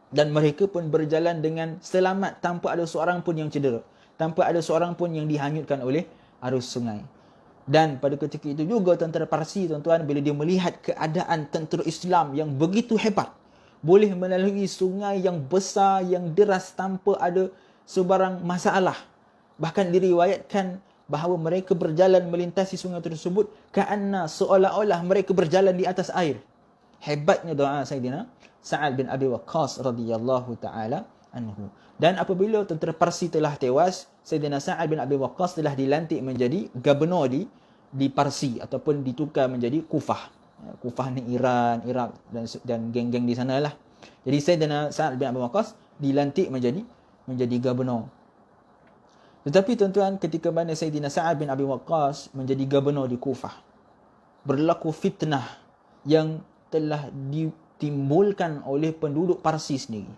Dan mereka pun berjalan dengan selamat tanpa ada seorang pun yang cedera, tanpa ada seorang pun yang dihanyutkan oleh arus sungai. Dan pada ketika itu juga tentera Parsi tuan-tuan, bila dia melihat keadaan tentera Islam yang begitu hebat, boleh melalui sungai yang besar, yang deras tanpa ada sebarang masalah. Bahkan diriwayatkan bahawa mereka berjalan melintasi sungai tersebut ka'anna, seolah-olah mereka berjalan di atas air. Hebatnya doa Sayyidina Sa'ad bin Abi Waqqas radhiyallahu ta'ala anhu. Dan apabila tentera Parsi telah tewas, Sayyidina Sa'ad bin Abi Waqqas telah dilantik menjadi gubernur di Parsi ataupun ditukar menjadi Kufah. Kufah ni Iran, Iraq dan geng-geng di sana lah. Jadi Sayyidina Sa'ad bin Abi Waqqas dilantik menjadi gubernur. Tetapi tuan-tuan, ketika mana Sayyidina Sa'ad bin Abi Waqqas menjadi gubernur di Kufah, berlaku fitnah yang telah ditimbulkan oleh penduduk Parsi sendiri.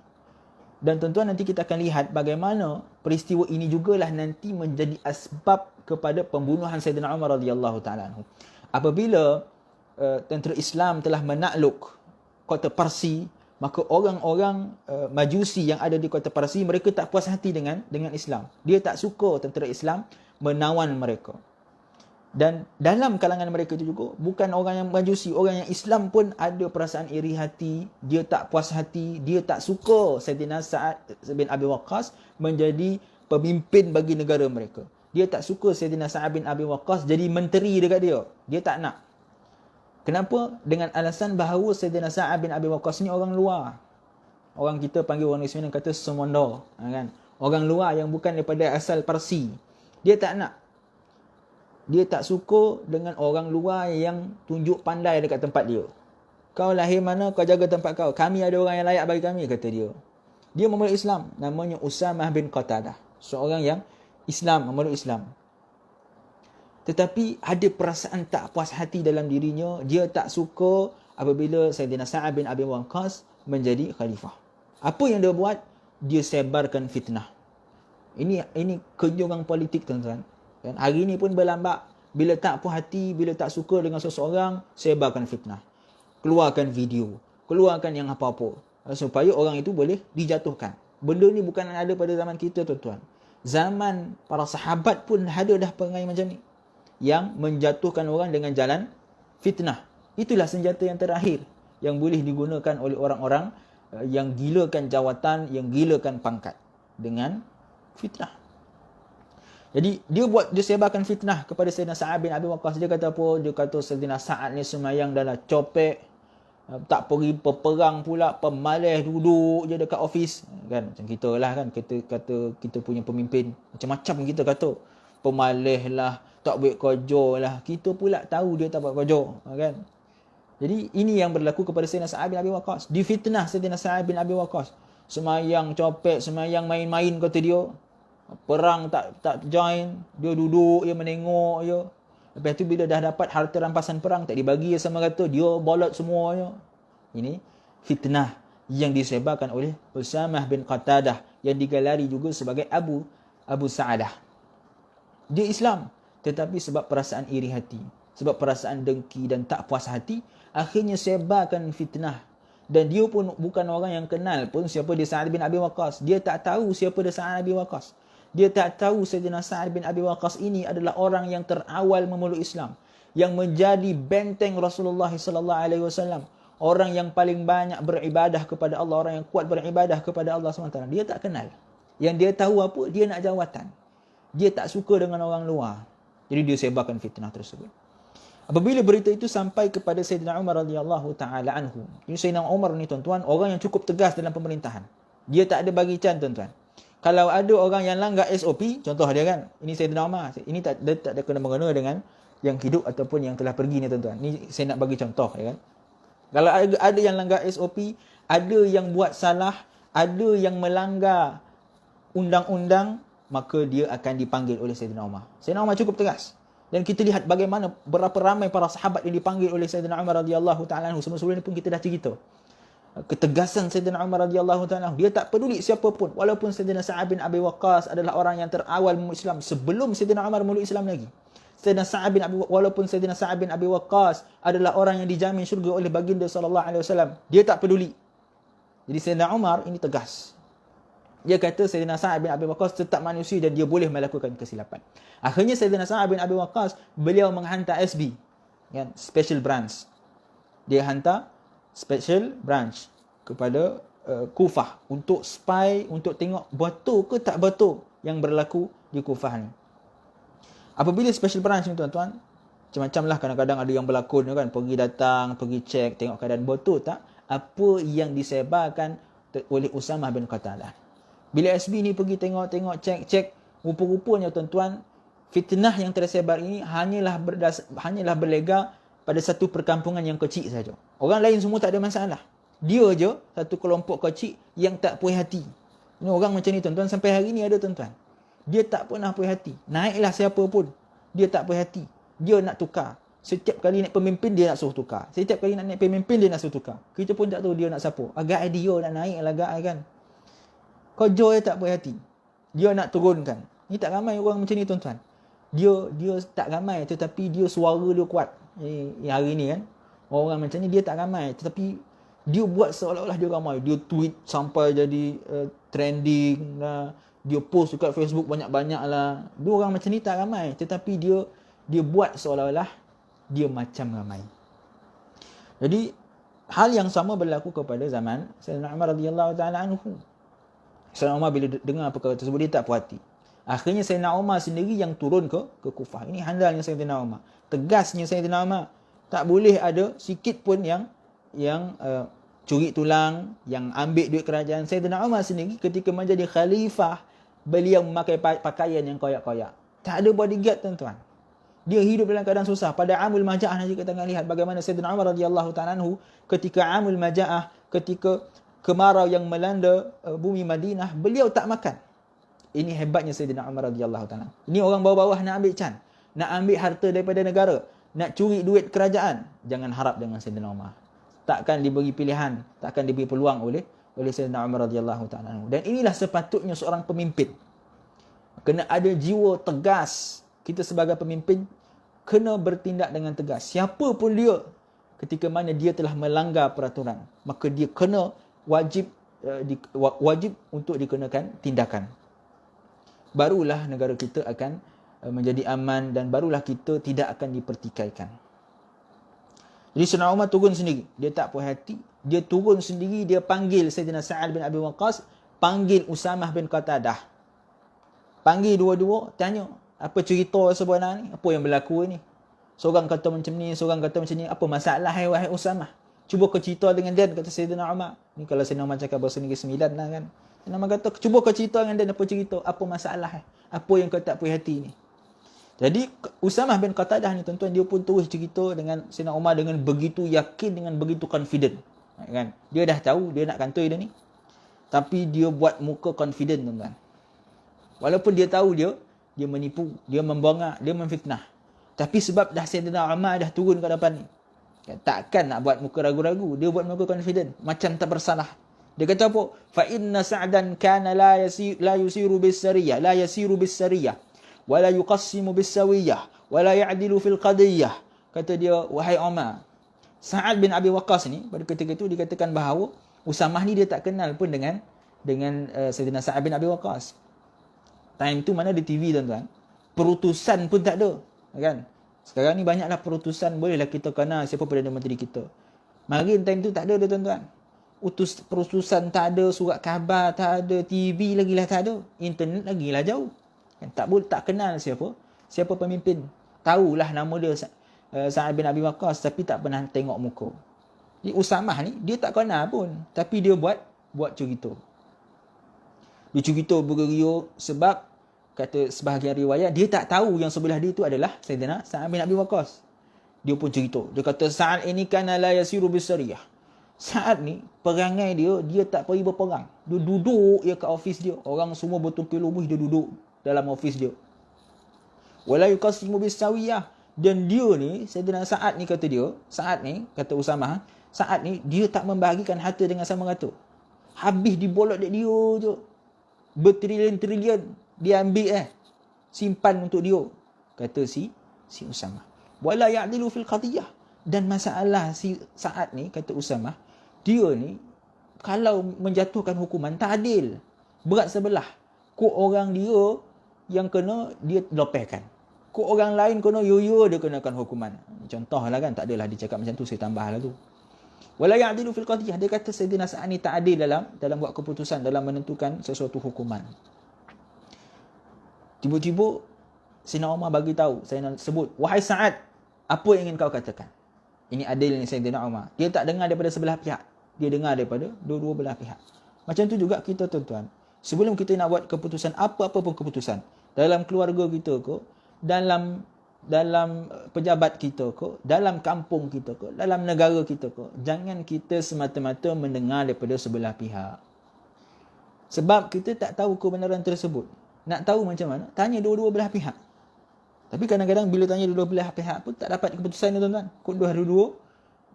Dan tuan-tuan, nanti kita akan lihat bagaimana peristiwa ini jugalah nanti menjadi asbab kepada pembunuhan Sayyidina Umar radhiyallahu taala anhu. Apabila tentera Islam telah menakluk kota Parsi, maka orang-orang Majusi yang ada di kota Parsi, mereka tak puas hati dengan Islam. Dia tak suka tentera Islam menawan mereka. Dan dalam kalangan mereka itu juga, bukan orang yang Majusi, orang yang Islam pun ada perasaan iri hati, dia tak puas hati, dia tak suka Sayyidina Sa'ad bin Abi Waqqas menjadi pemimpin bagi negara mereka. Dia tak suka Sayyidina Sa'ad bin Abi Waqqas jadi menteri dekat dia. Dia tak nak. Kenapa? Dengan alasan bahawa Sayyidina Sa'ad bin Abi Waqqas ni orang luar. Orang kita panggil orang Islam kata Semondo, kan? Orang luar yang bukan daripada asal Parsi. Dia tak nak. Dia tak suka dengan orang luar yang tunjuk pandai dekat tempat dia. Kau lahir mana, kau jaga tempat kau. Kami ada orang yang layak bagi kami, kata dia. Dia memeluk Islam. Namanya Usamah bin Qatadah. Seorang yang Islam, memeluk Islam. Tetapi ada perasaan tak puas hati dalam dirinya. Dia tak suka apabila Sayyidina Sa'ad bin Abi Waqqas menjadi khalifah. Apa yang dia buat? Dia sebarkan fitnah. Ini kerja orang politik, tuan-tuan. Dan hari ini pun berlambak. Bila tak puas hati, bila tak suka dengan seseorang, sebarkan fitnah. Keluarkan video. Keluarkan yang apa-apa. Supaya orang itu boleh dijatuhkan. Benda ni bukan ada pada zaman kita, tuan-tuan. Zaman para sahabat pun ada dah perangai macam ni. Yang menjatuhkan orang dengan jalan fitnah. Itulah senjata yang terakhir yang boleh digunakan oleh orang-orang yang gilakan jawatan, yang gilakan pangkat. Dengan fitnah. Jadi dia sebarkan fitnah kepada Sayyidina Sa'ad bin Abi Waqqas. Dia kata apa? Dia kata Sayyidina Sa'ad ni semayang dalam copek, tak pergi berperang pula, pemalas duduk je dekat office, kan? Macam kita lah, kan, kita punya pemimpin macam-macam kita kata, pemalas lah, tak buat kerja lah. Kita pula tahu dia tak buat kerja, kan? Jadi ini yang berlaku kepada Sayyidina Sa'ad bin Abi Waqqas. Difitnah Sayyidina Sa'ad bin Abi Waqqas. Semayang copek, semayang main-main, kata dia. Perang tak join, dia duduk je, menengok je. Lepas tu bila dah dapat harta rampasan perang, tak dibagi sama rata, dia bolot semuanya. Ini fitnah yang disebarkan oleh Usamah bin Qatadah, yang digelari juga sebagai Abu Sa'adah. Dia Islam, tetapi sebab perasaan iri hati, sebab perasaan dengki dan tak puas hati, akhirnya sebarkan fitnah. Dan dia pun bukan orang yang kenal pun siapa dia Sa'ad bin Abi Waqqas. Dia tak tahu siapa dia Sa'ad bin Abi Waqqas. Dia tak tahu Sayyidina Sa'ad bin Abi Waqqas ini adalah orang yang terawal memeluk Islam, yang menjadi benteng Rasulullah sallallahu alaihi wasallam, orang yang paling banyak beribadah kepada Allah, orang yang kuat beribadah kepada Allah SWT. Dia tak kenal. Yang dia tahu apa? Dia nak jawatan. Dia tak suka dengan orang luar. Jadi dia sebarkan fitnah tersebut. Apabila berita itu sampai kepada Sayyidina Umar radhiyallahu taala anhu. Ini Sayyidina Umar ni, tuan-tuan, orang yang cukup tegas dalam pemerintahan. Dia tak ada bagi can, tuan-tuan. Kalau ada orang yang langgar SOP, contoh dia, kan, ini Sayyidina Umar, ini tak ada kena-mengena dengan yang hidup ataupun yang telah pergi ni, tuan-tuan. Ni saya nak bagi contoh, ya, kan. Kalau ada yang langgar SOP, ada yang buat salah, ada yang melanggar undang-undang, maka dia akan dipanggil oleh Sayyidina Umar. Sayyidina Umar cukup tegas. Dan kita lihat bagaimana berapa ramai para sahabat yang dipanggil oleh Sayyidina Umar radhiyallahu taala anhu. Sebelum ini pun kita dah cerita ketegasan Sayyidina Umar radhiyallahu taala. Dia tak peduli siapa pun, walaupun Sayyidina Sa'ad bin Abi Waqqas adalah orang yang terawal memeluk Islam sebelum Sayyidina Umar memeluk Islam lagi. Walaupun Sayyidina Sa'ad bin Abi Waqqas adalah orang yang dijamin syurga oleh baginda sallallahu alaihi wasallam, dia tak peduli. Jadi Sayyidina Umar ini tegas. Dia kata Sayyidina Sa'ad bin Abi Waqqas tetap manusia dan dia boleh melakukan kesilapan. Akhirnya Sayyidina Sa'ad bin Abi Waqqas, beliau menghantar SB, kan, Special Branch. Dia hantar Special Branch kepada Kufah untuk spy, untuk tengok betul ke tak betul yang berlaku di Kufah ni. Apabila Special Branch ni, tuan-tuan, macam-macam lah, kadang-kadang ada yang berlakon, kan, pergi datang, pergi cek, tengok keadaan betul tak apa yang disebarkan oleh Usamah bin Qatadah. Bila SB ni pergi tengok, cek, Rupa-rupanya tuan-tuan, fitnah yang tersebar ini hanyalah berlega pada satu perkampungan yang kecil saja. Orang lain semua tak ada masalah. Dia je satu kelompok kecil yang tak puas hati. Ini orang macam ni tuan-tuan, sampai hari ni ada tuan-tuan. Dia tak pernah puas hati. Naiklah siapa pun, dia tak puas hati. Dia nak tukar. Setiap kali naik pemimpin, dia nak suruh tukar. Setiap kali nak naik pemimpin, dia nak suruh tukar. Kita pun tak tahu dia nak siapa. Agak dia nak naik lah agak kan. Kerja dia tak puas hati. Dia nak turunkan. Ni tak ramai orang macam ni tuan-tuan. Dia tak ramai, tetapi dia suara dia kuat. Hari ni kan, orang macam ni dia tak ramai, tetapi dia buat seolah-olah dia ramai. Dia tweet sampai jadi trending lah. Dia post dekat Facebook banyak-banyak lah. Dia orang macam ni tak ramai, tetapi dia buat seolah-olah dia macam ramai. Jadi hal yang sama berlaku kepada zaman Sayyidina Umar radhiyallahu taala anhu. Sayyidina Umar bila dengar perkara tersebut, dia tak puas hati. Akhirnya Sayyidina Umar sendiri yang turun ke Kufah. Ini handalnya Sayyidina Umar. Tegasnya Sayyidina Umar. Tak boleh ada sikit pun yang curi tulang, yang ambil duit kerajaan. Sayyidina Umar sendiri ketika menjadi khalifah, beliau memakai pakaian yang koyak-koyak. Tak ada bodyguard tuan-tuan. Dia hidup dalam keadaan susah. Pada Amul Maja'ah nanti kita akan lihat bagaimana Sayyidina Umar radhiyallahu ta'ala anhu ketika Amul Maja'ah, ketika kemarau yang melanda bumi Madinah, beliau tak makan. Ini hebatnya Sayyidina Umar radhiyallahu ta'ala. Ini orang bawah-bawah nak ambil can, nak ambil harta daripada negara, nak curi duit kerajaan. Jangan harap dengan Sayyidina Umar. Takkan diberi pilihan, takkan diberi peluang oleh Sayyidina Umar radhiyallahu ta'ala anhu. Dan inilah sepatutnya seorang pemimpin. Kena ada jiwa tegas. Kita sebagai pemimpin kena bertindak dengan tegas. Siapa pun dia, ketika mana dia telah melanggar peraturan, maka dia kena wajib untuk dikenakan tindakan. Barulah negara kita akan menjadi aman dan barulah kita tidak akan dipertikaikan. Jadi Sayyidina Umar turun sendiri. Dia tak puas hati. Dia turun sendiri, dia panggil Sayyidina Sa'ad bin Abi Waqqas, panggil Usamah bin Qatadah. Panggil dua-dua, tanya, apa cerita sebenar ni? Apa yang berlaku ni? Seorang kata macam ni, seorang kata macam ni. Apa masalah wahai Usamah? Cuba kau cerita dengan dia, kata Sayyidina Umar. Ni kalau Sayyidina Umar cakap bahasa Negeri Sembilan lah kan. Sayyidina Umar kata, cuba kau cerita dengan dia, apa cerita? Apa masalah? Apa yang kau tak puas hati ni? Jadi Usamah bin Qatadah ni tuan-tuan, dia pun terus cerita dengan Sayyidina Umar dengan begitu yakin, dengan begitu confident. Kan? Dia dah tahu dia nak kantoi dia ni. Tapi dia buat muka confident tuan-tuan. Walaupun dia tahu dia menipu, dia membongak, dia memfitnah. Tapi sebab dah Sayyidina Umar dah turun ke depan ni, takkan nak buat muka ragu-ragu. Dia buat muka confident, macam tak bersalah. Dia kata apa? Fa inna Sa'dan kana la yusiru bis-sariyah, la yasiru bis-sariyah, wa la yuqassimu bis-sawiyah, wa la ya'dilu fil qadiyah. Kata dia, wahai Umar, Sa'ad bin Abi Waqqas ni pada ketika itu dikatakan bahawa Usamah ni dia tak kenal pun dengan Sayyidina Sa'ad bin Abi Waqqas. Time tu mana ada TV tuan-tuan. Perutusan pun tak ada. Kan? Sekarang ni banyaklah perutusan. Bolehlah kita kenal siapa Perdana Menteri kita. Marin time tu tak ada tuan-tuan. Perutusan tak ada, surat khabar tak ada, TV lagilah tak ada. Internet lagilah jauh. Kan? Tak kenal siapa pemimpin. Tahulah nama dia Sa'ad bin Abi Waqqas, tapi tak pernah tengok muka. Jadi Usamah ni dia tak kenal pun, tapi dia buat cerita. Dia cerita begerio sebab kata sebahagian riwayat dia tak tahu yang sebelah dia itu adalah Sayyidina Sa'ad bin Abi Waqqas. Dia pun cerita. Dia kata Sa'ad ini kana la yasiru bis-sariyah. Sa'ad ni perangai dia tak pergi berperang. Dia duduk je kat office dia. Orang semua bertumpul-lumpul, dia duduk dalam office dia. Wala yuqassimu bis-sawiyah. Dan dia ni Sayyidina Sa'ad ni kata dia, Sa'ad ni kata Usamah, Sa'ad ni dia tak membahagikan harta dengan sama rata. Habis dibolot dia je. Bertrilion-trilion dia ambil simpan untuk dia, kata si Usamah. Wala ya'dilu fil qadiyah. Dan masalah si Sa'ad ni kata Usamah, dia ni kalau menjatuhkan hukuman tak adil, berat sebelah. Kok orang dia yang kena dia lepaskan, kok orang lain kena dia kenakan hukuman. Contohlah kan, tak adalah dia cakap macam tu, saya tambahlah tu. Wala ya'dilu fil qadiyah. Dia kata Sayyidina Sa'ad ni tak adil dalam buat keputusan, dalam menentukan sesuatu hukuman. Tiba-tiba Sayyidina Umar bagi tahu, saya nak sebut, wahai Sa'ad, apa yang ingin kau katakan? Ini adil ni Sayyidina Umar. Dia tak dengar daripada sebelah pihak, dia dengar daripada dua-dua belah pihak. Macam tu juga kita tuan-tuan. Sebelum kita nak buat keputusan, apa-apa pun keputusan, dalam keluarga kita ke, dalam pejabat kita ke, dalam kampung kita ke, dalam negara kita ke, jangan kita semata-mata mendengar daripada sebelah pihak. Sebab kita tak tahu kebenaran tersebut. Nak tahu macam mana? Tanya dua-dua belah pihak. Tapi kadang-kadang bila tanya dua-dua belah pihak pun tak dapat keputusan ni tuan-tuan. Kedua dua,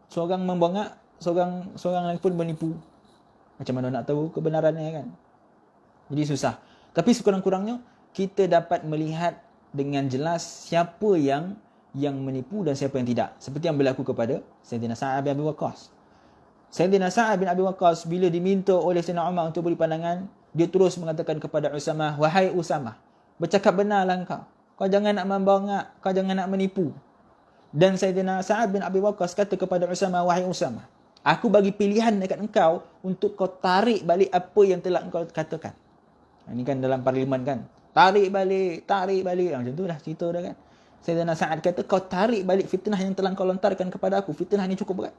seorang membongak, seorang lagi pun menipu. Macam mana nak tahu kebenarannya kan? Jadi susah. Tapi sekurang-kurangnya kita dapat melihat dengan jelas siapa yang menipu dan siapa yang tidak. Seperti yang berlaku kepada Sayyidina Sa'ad bin Abi Waqqas. Sayyidina Sa'ad bin Abi Waqqas bila diminta oleh Sayyidina Umar untuk beri pandangan, dia terus mengatakan kepada Usamah, "Wahai Usamah, bercakap benarlah engkau. Kau jangan nak membongak, kau jangan nak menipu." Dan Sayyidina Sa'ad bin Abi Waqqas kata kepada Usamah, "Wahai Usamah, aku bagi pilihan dekat engkau untuk kau tarik balik apa yang telah engkau katakan." Ini kan dalam parlimen kan. Tarik balik. Macam tu dah cerita dah kan. Sayyidina Sa'ad kata, kau tarik balik fitnah yang telah kau lontarkan kepada aku. Fitnah ni cukup berat.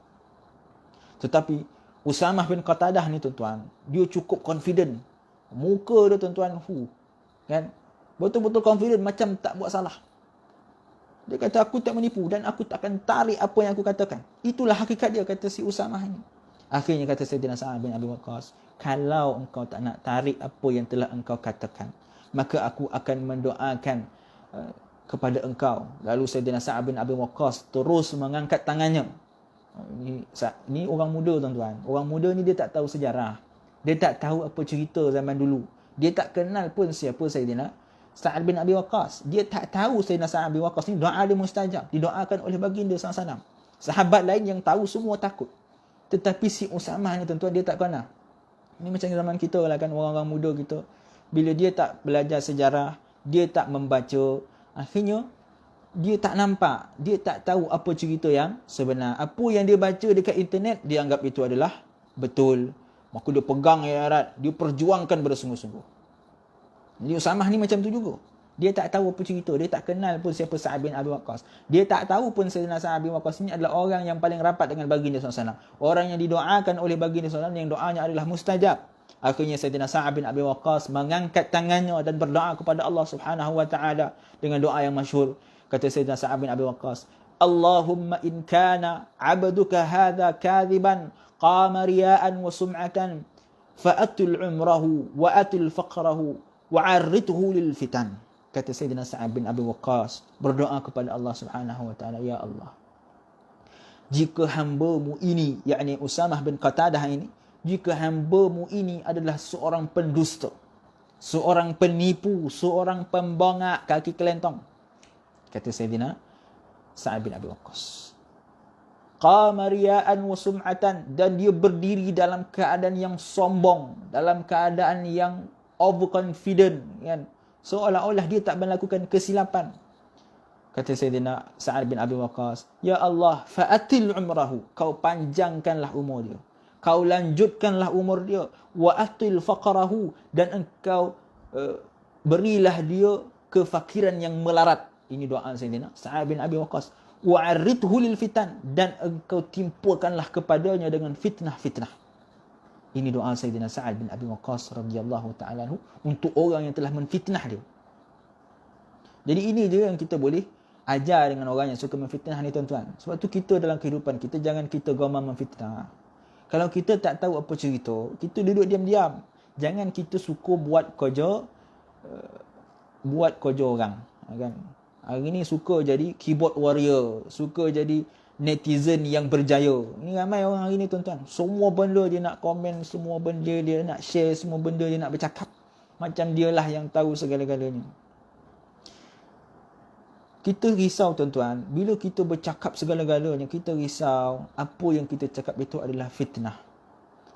Tetapi Usamah bin Qatadah ni tuan-tuan, dia cukup confident. Muka dia tuan-tuan, kan? Betul-betul confident macam tak buat salah. Dia kata, aku tak menipu dan aku tak akan tarik apa yang aku katakan. Itulah hakikat dia, kata si Usamah ni. Akhirnya kata Sayyidina Sa'ad bin Abi Waqqas, kalau engkau tak nak tarik apa yang telah engkau katakan, maka aku akan mendoakan kepada engkau. Lalu Sayyidina Sa'ad bin Abi Waqqas terus mengangkat tangannya. Ni orang muda tuan-tuan. Orang muda ni dia tak tahu sejarah. Dia tak tahu apa cerita zaman dulu. Dia tak kenal pun siapa Sayyidina Sa'ad bin Abi Waqqas. Dia tak tahu Sayyidina Sa'ad bin Abi Waqqas ni doa dia mustajab. Didoakan oleh baginda SAW. Sahabat lain yang tahu semua takut. Tetapi si Usamah ni tuan-tuan, dia tak kenal. Ini macam zaman kita lah kan, orang-orang muda kita. Bila dia tak belajar sejarah, dia tak membaca, akhirnya dia tak nampak, dia tak tahu apa cerita yang sebenar. Apa yang dia baca dekat internet, dia anggap itu adalah betul. Maka dia pegang erat, dia perjuangkan bersungguh-sungguh. Jadi Usamah ni macam tu juga. Dia tak tahu apa cerita, dia tak kenal pun siapa Sa'ad bin Abi Waqqas. Dia tak tahu pun Sayyidina Sa'ad bin Waqqas ini adalah orang yang paling rapat dengan baginda SAW. Orang yang didoakan oleh baginda SAW, yang doanya adalah mustajab. Akhirnya Sayyidina Sa'ad bin Abi Waqqas mengangkat tangannya dan berdoa kepada Allah Subhanahu wa taala dengan doa yang masyhur. Kata Sayyidina Sa'ad bin Abi Waqqas, "Allahumma in kana 'abduka hadha kadhiban qama riya'an wa sum'atan fa'atul 'umrahu wa atul faqrahu wa 'arridhu lil fitan." Kata Sayyidina Sa'ad bin Abi Waqqas berdoa kepada Allah Subhanahu wa taala, "Ya Allah, jika hamba-Mu ini, yakni Usamah bin Qatadah ini, jika hamba-Mu ini adalah seorang pendusta, seorang penipu, seorang pembongak kaki kelentong," kata Sayyidina Sa'ad bin Abi Waqqas, "qama riya'an wa sum'atan," dan dia berdiri dalam keadaan yang sombong, dalam keadaan yang overconfident, kan? Seolah-olah dia tak melakukan kesilapan. Kata Sayyidina Sa'ad bin Abi Waqqas, "Ya Allah, fa'atil umrahu," kau panjangkanlah umur dia, kau lanjutkanlah umur dia, wa atil faqrahu, dan engkau berilah dia kefakiran yang melarat. Ini doa Sayyidina Sa'ad bin Abi Waqqas. Wa 'arridhu lil fitan, dan engkau timpakanlah kepadanya dengan fitnah-fitnah. Ini doa Sayyidina Sa'ad bin Abi Waqqas radhiyallahu ta'ala anhu untuk orang yang telah menfitnah dia. Jadi ini je yang kita boleh ajar dengan orang yang suka menfitnah ni tuan-tuan. Sebab tu kita dalam kehidupan kita, jangan kita gemar menfitnah. Kalau kita tak tahu apa cerita, kita duduk diam-diam. Jangan kita suka buat kerja orang, kan? Hari ni suka jadi keyboard warrior, suka jadi netizen yang berjaya. Ini ramai orang hari ni tuan-tuan. Semua benda dia nak komen, semua benda dia nak share, semua benda dia nak bercakap. Macam dialah yang tahu segala-galanya. Kita risau tuan-tuan, bila kita bercakap segala-galanya, kita risau apa yang kita cakap itu adalah fitnah.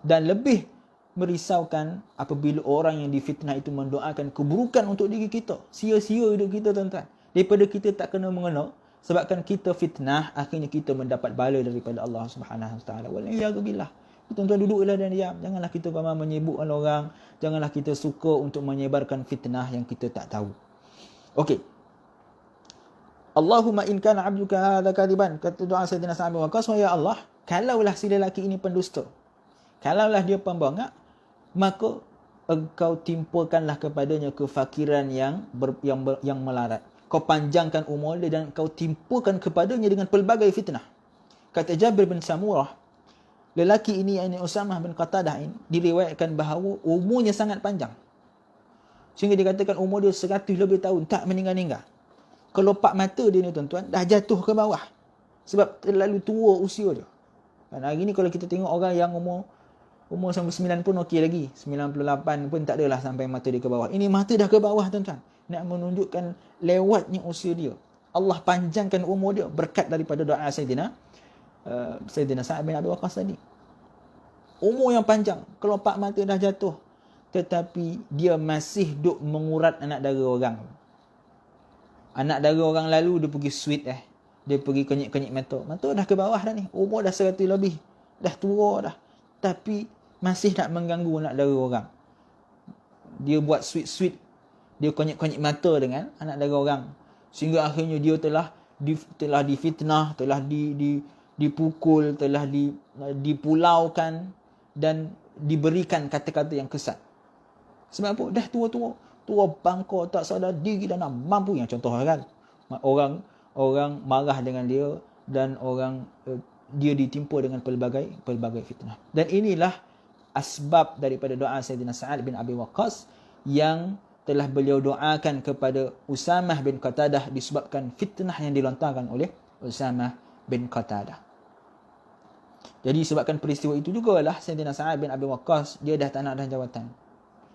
Dan lebih merisaukan apabila orang yang difitnah itu mendoakan keburukan untuk diri kita. Sia-sia hidup kita tuan-tuan. Daripada kita tak kena mengena, sebabkan kita fitnah, akhirnya kita mendapat bala daripada Allah Subhanahu wa taala. Waliyadzubillah. Tuan-tuan duduklah dan diam. Janganlah kita ramai menyibukkan orang. Janganlah kita suka untuk menyebarkan fitnah yang kita tak tahu. Okey. Allahumma in kana 'abduka hadha kadiban, kata doa Sayyidina Sa'ad bin Waqqas, ya Allah, kalaulah si lelaki ini pendusta, kalaulah dia pembongak, maka engkau timpakanlah kepadanya kefakiran yang melarat. Kau panjangkan umur dia dan kau timpakan kepadanya dengan pelbagai fitnah. Kata Jabir bin Samurah, lelaki ini, yakni Usamah bin Qatadah ini, diriwayatkan bahawa umurnya sangat panjang. Sehingga dikatakan umur dia 100 lebih tahun, tak meninggal-ninggal. Kelopak mata dia ni tuan-tuan, dah jatuh ke bawah. Sebab terlalu tua usia dia. Dan hari ni kalau kita tengok orang yang umur sampai 9 pun okey lagi. 98 pun tak adalah sampai mata dia ke bawah. Ini mata dah ke bawah tuan-tuan. Nak menunjukkan lewatnya usia dia. Allah panjangkan umur dia berkat daripada doa Sayyidina Sa'ad bin Abi Waqqas tadi. Umur yang panjang, kelopak mata dah jatuh, tetapi dia masih duk mengurat anak dara orang. Anak dara orang lalu dia pergi sweet dia pergi kenyik-kenyik mata. Mata dah ke bawah dah ni. Umur dah 100 lebih. Dah tua dah. Tapi masih nak mengganggu anak dara orang. Dia buat sweet-sweet. Dia kenyik-kenyik mata dengan anak dara orang. Sehingga akhirnya dia telah difitnah, telah dipukul, telah dipulaukan dan diberikan kata-kata yang kesat. Sebab apa? Dah tua bangkok, tak sadar diri dan nak mampu. Yang contoh kan, orang marah dengan dia dan dia ditimpa dengan pelbagai fitnah. Dan inilah asbab daripada doa Sayyidina Sa'ad bin Abi Waqqas yang telah beliau doakan kepada Usamah bin Qatadah disebabkan fitnah yang dilontarkan oleh Usamah bin Qatadah. Jadi sebabkan peristiwa itu jugalah Sayyidina Sa'ad bin Abi Waqqas dia dah tak nak dah jawatan.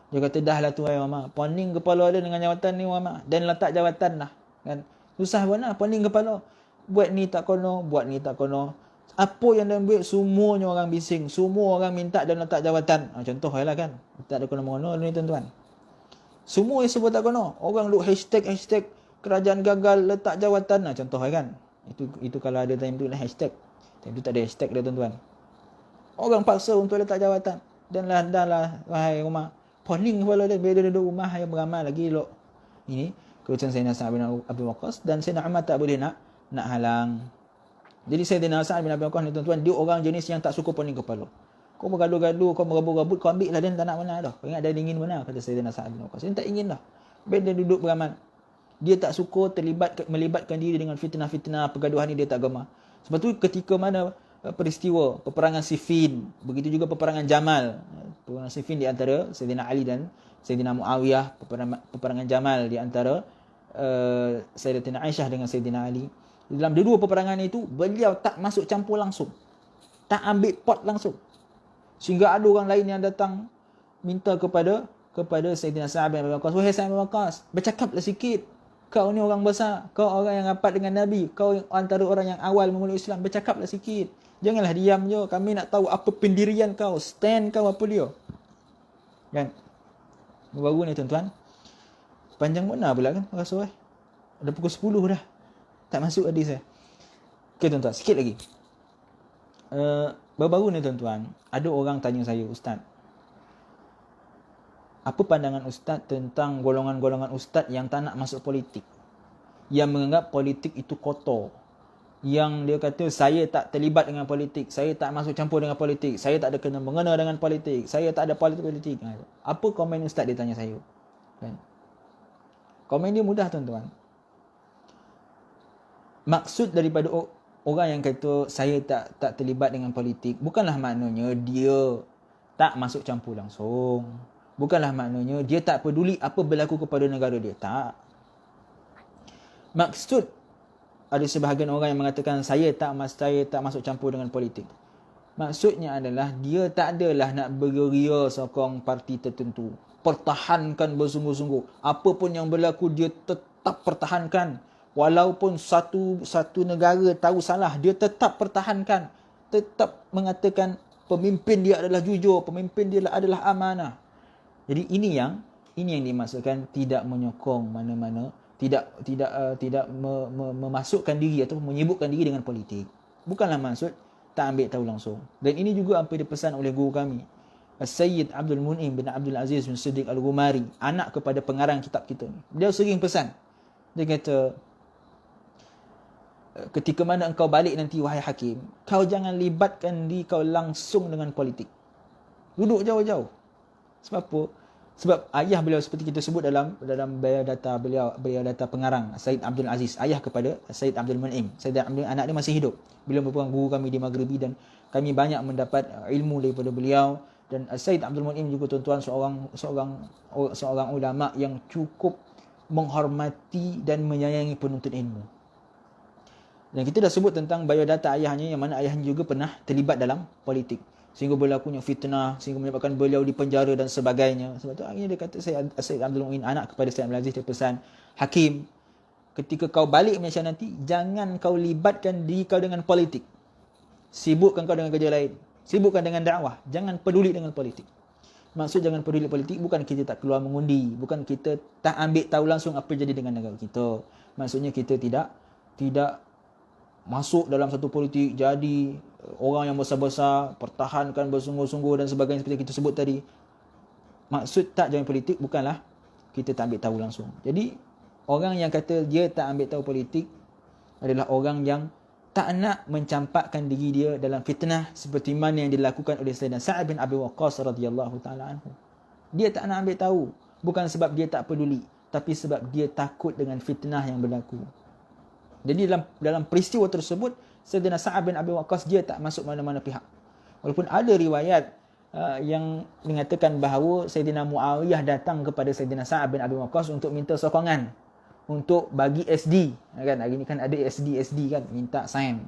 Dia kata, dah lah tu Mama, poning kepala dia dengan jawatan ni Mama, dan letak jawatan lah kan. Susah pun lah, poning kepala, buat ni tak kono, buat ni tak kono. Apa yang dia buat, semuanya orang bising, semua orang minta dan letak jawatan. Contoh lah kan, tak ada kono-kono ni tuan-tuan. Semua yang sebut tak kono, orang duk hashtag kerajaan gagal letak jawatan. Contoh lah kan, itu kalau ada time tu lah hashtag. Time tu tak ada hashtag dia tuan-tuan. Orang paksa untuk letak jawatan. Dan lah wahai rumah, poning kepala dia, bila dia duduk rumah yang beramal lagi elok. Ini keputusan Sayyidina Sa'ad bin Abi Waqqas, dan Sayyidina Umar tak boleh nak halang. Jadi Sayyidina Sa'ad bin Abi Waqqas ni tuan-tuan, dia orang jenis yang tak suka poning kepala. Kau bergaduh-gaduh, kau merabut-rabut, kau ambil lah, dia tak nak mana dah. Kau ingat dia ingin mana, kata Sayyidina Sa'ad bin Waqqas. Dia tak ingin dah. Bila dia duduk beramal, dia tak suka melibatkan diri dengan fitnah-fitnah, pergaduhan ni dia tak gemar. Sebab tu ketika mana peristiwa peperangan Siffin, begitu juga peperangan Jamal. Peperangan Siffin di antara Sayyidina Ali dan Sayyidina Muawiyah, peperangan Jamal di antara Sayyidatina Aisyah dengan Sayyidina Ali. Dalam dua peperangan itu, beliau tak masuk campur langsung, tak ambil pot langsung. Sehingga ada orang lain yang datang minta kepada Sayyidina Sa'ad bin Abi Waqqas, wahai Sa'ad bin Abi Waqqas, bercakaplah sikit. Kau ni orang besar, kau orang yang rapat dengan Nabi, kau antara orang yang awal memeluk Islam, bercakaplah sikit. Janganlah diam je, kami nak tahu apa pendirian kau, stand kau apa dia. Kan? Baru ni tuan-tuan, panjang mana pula kan rasa Dah pukul 10 dah, tak masuk hadis Okay tuan-tuan, sikit lagi. Baru-baru ni tuan-tuan, ada orang tanya saya, Ustaz, apa pandangan Ustaz tentang golongan-golongan Ustaz yang tak nak masuk politik, yang menganggap politik itu kotor, yang dia kata saya tak terlibat dengan politik, saya tak masuk campur dengan politik, saya tak ada kena-mengena dengan politik, saya tak ada politik. Apa komen Ustaz, dia tanya saya kan? Komen dia mudah tuan-tuan. Maksud daripada orang yang kata saya tak terlibat dengan politik, bukanlah maknanya dia tak masuk campur langsung, bukanlah maknanya dia tak peduli apa berlaku kepada negara dia. Tak. Maksud, ada sebahagian orang yang mengatakan saya tak masuk campur dengan politik. Maksudnya adalah dia tak adalah nak bergeria sokong parti tertentu, pertahankan bersungguh-sungguh. Apa pun yang berlaku dia tetap pertahankan. Walaupun satu negara tahu salah, dia tetap pertahankan, tetap mengatakan pemimpin dia adalah jujur, pemimpin dia adalah amanah. Jadi ini yang dimaksudkan tidak menyokong mana-mana, tidak memasukkan diri atau menyibukkan diri dengan politik. Bukanlah maksud tak ambil tahu langsung. Dan ini juga apa dipesan oleh guru kami, Sayyid Abdul Mun'im bin Abdul Aziz bin Siddiq Al-Ghumari, anak kepada pengarang kitab kita ni. Dia sering pesan. Dia kata, ketika mana engkau balik nanti wahai hakim, kau jangan libatkan diri kau langsung dengan politik. Duduk jauh-jauh. Sebab apa? Sebab ayah beliau seperti kita sebut dalam biodata beliau, biodata pengarang Said Abdul Aziz, ayah kepada Said Abdul Mun'im. Said Abdul, anak dia masih hidup. Beliau merupakan guru kami di Maghribi dan kami banyak mendapat ilmu daripada beliau. Dan Said Abdul Mun'im juga tuan-tuan seorang ulama yang cukup menghormati dan menyayangi penuntut ilmu. Dan kita dah sebut tentang biodata ayahnya, yang mana ayahnya juga pernah terlibat dalam politik, sehingga berlakunya fitnah, sehingga menyebabkan beliau dipenjara dan sebagainya. Sebab tu akhirnya dia kata, Said Abdul Muin, anak kepada Said Abdul Aziz, dia pesan, Hakim, ketika kau balik Malaysia nanti, jangan kau libatkan diri kau dengan politik. Sibukkan kau dengan kerja lain. Sibukkan dengan dakwah. Jangan peduli dengan politik. Maksud jangan peduli politik bukan kita tak keluar mengundi, bukan kita tak ambil tahu langsung apa yang jadi dengan negara kita. Maksudnya kita tidak masuk dalam satu politik, jadi orang yang besar-besar, pertahankan bersungguh-sungguh dan sebagainya seperti kita sebut tadi. Maksud tak join politik bukanlah kita tak ambil tahu langsung. Jadi orang yang kata dia tak ambil tahu politik adalah orang yang tak nak mencampakkan diri dia dalam fitnah seperti mana yang dilakukan oleh Sayyidina Sa'ad bin Abi Waqqas radhiyallahu taala anhu. Dia tak nak ambil tahu bukan sebab dia tak peduli, tapi sebab dia takut dengan fitnah yang berlaku. Jadi dalam peristiwa tersebut, Sayyidina Sa'ad bin Abi Waqqas dia tak masuk mana-mana pihak. Walaupun ada riwayat yang mengatakan bahawa Sayyidina Muawiyah datang kepada Sayyidina Sa'ad bin Abi Waqqas untuk minta sokongan untuk bagi SD. Kan hari ni kan ada SD kan, minta sign.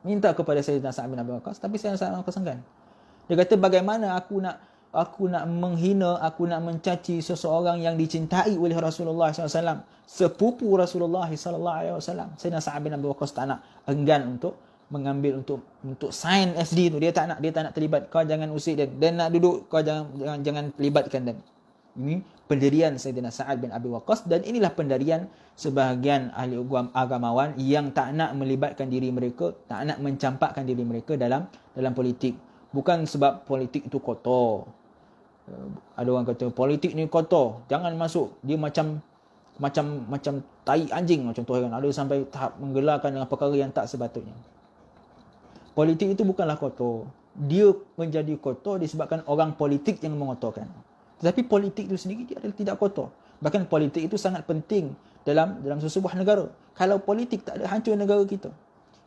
Minta kepada Sayyidina Sa'ad bin Abi Waqqas, tapi Sayyidina Sa'ad bin Abi Waqqas enggan. Dia kata, bagaimana aku nak menghina, aku nak mencaci seseorang yang dicintai oleh Rasulullah SAW, sepupu Rasulullah SAW. Sayyidina Sa'ad bin Abi Waqqas tak nak, enggan untuk mengambil untuk sign SD tu. Dia tak nak terlibat. Kau jangan usik dia. Dia nak duduk, kau jangan libatkan dia. Ini pendirian Sayyidina Sa'ad bin Abi Waqqas, dan inilah pendirian sebahagian ahli agamawan yang tak nak melibatkan diri mereka, tak nak mencampakkan diri mereka dalam politik. Bukan sebab politik itu kotor. Ada orang kata politik ni kotor, jangan masuk. Dia macam tai anjing, macam tu kan. Ada sampai tahap menggelarkan dengan perkara yang tak sepatutnya. Politik itu bukanlah kotor. Dia menjadi kotor disebabkan orang politik yang mengotorkan. Tetapi politik itu sendiri dia adalah tidak kotor. Bahkan politik itu sangat penting dalam sesebuah negara. Kalau politik tak ada, hancur negara kita.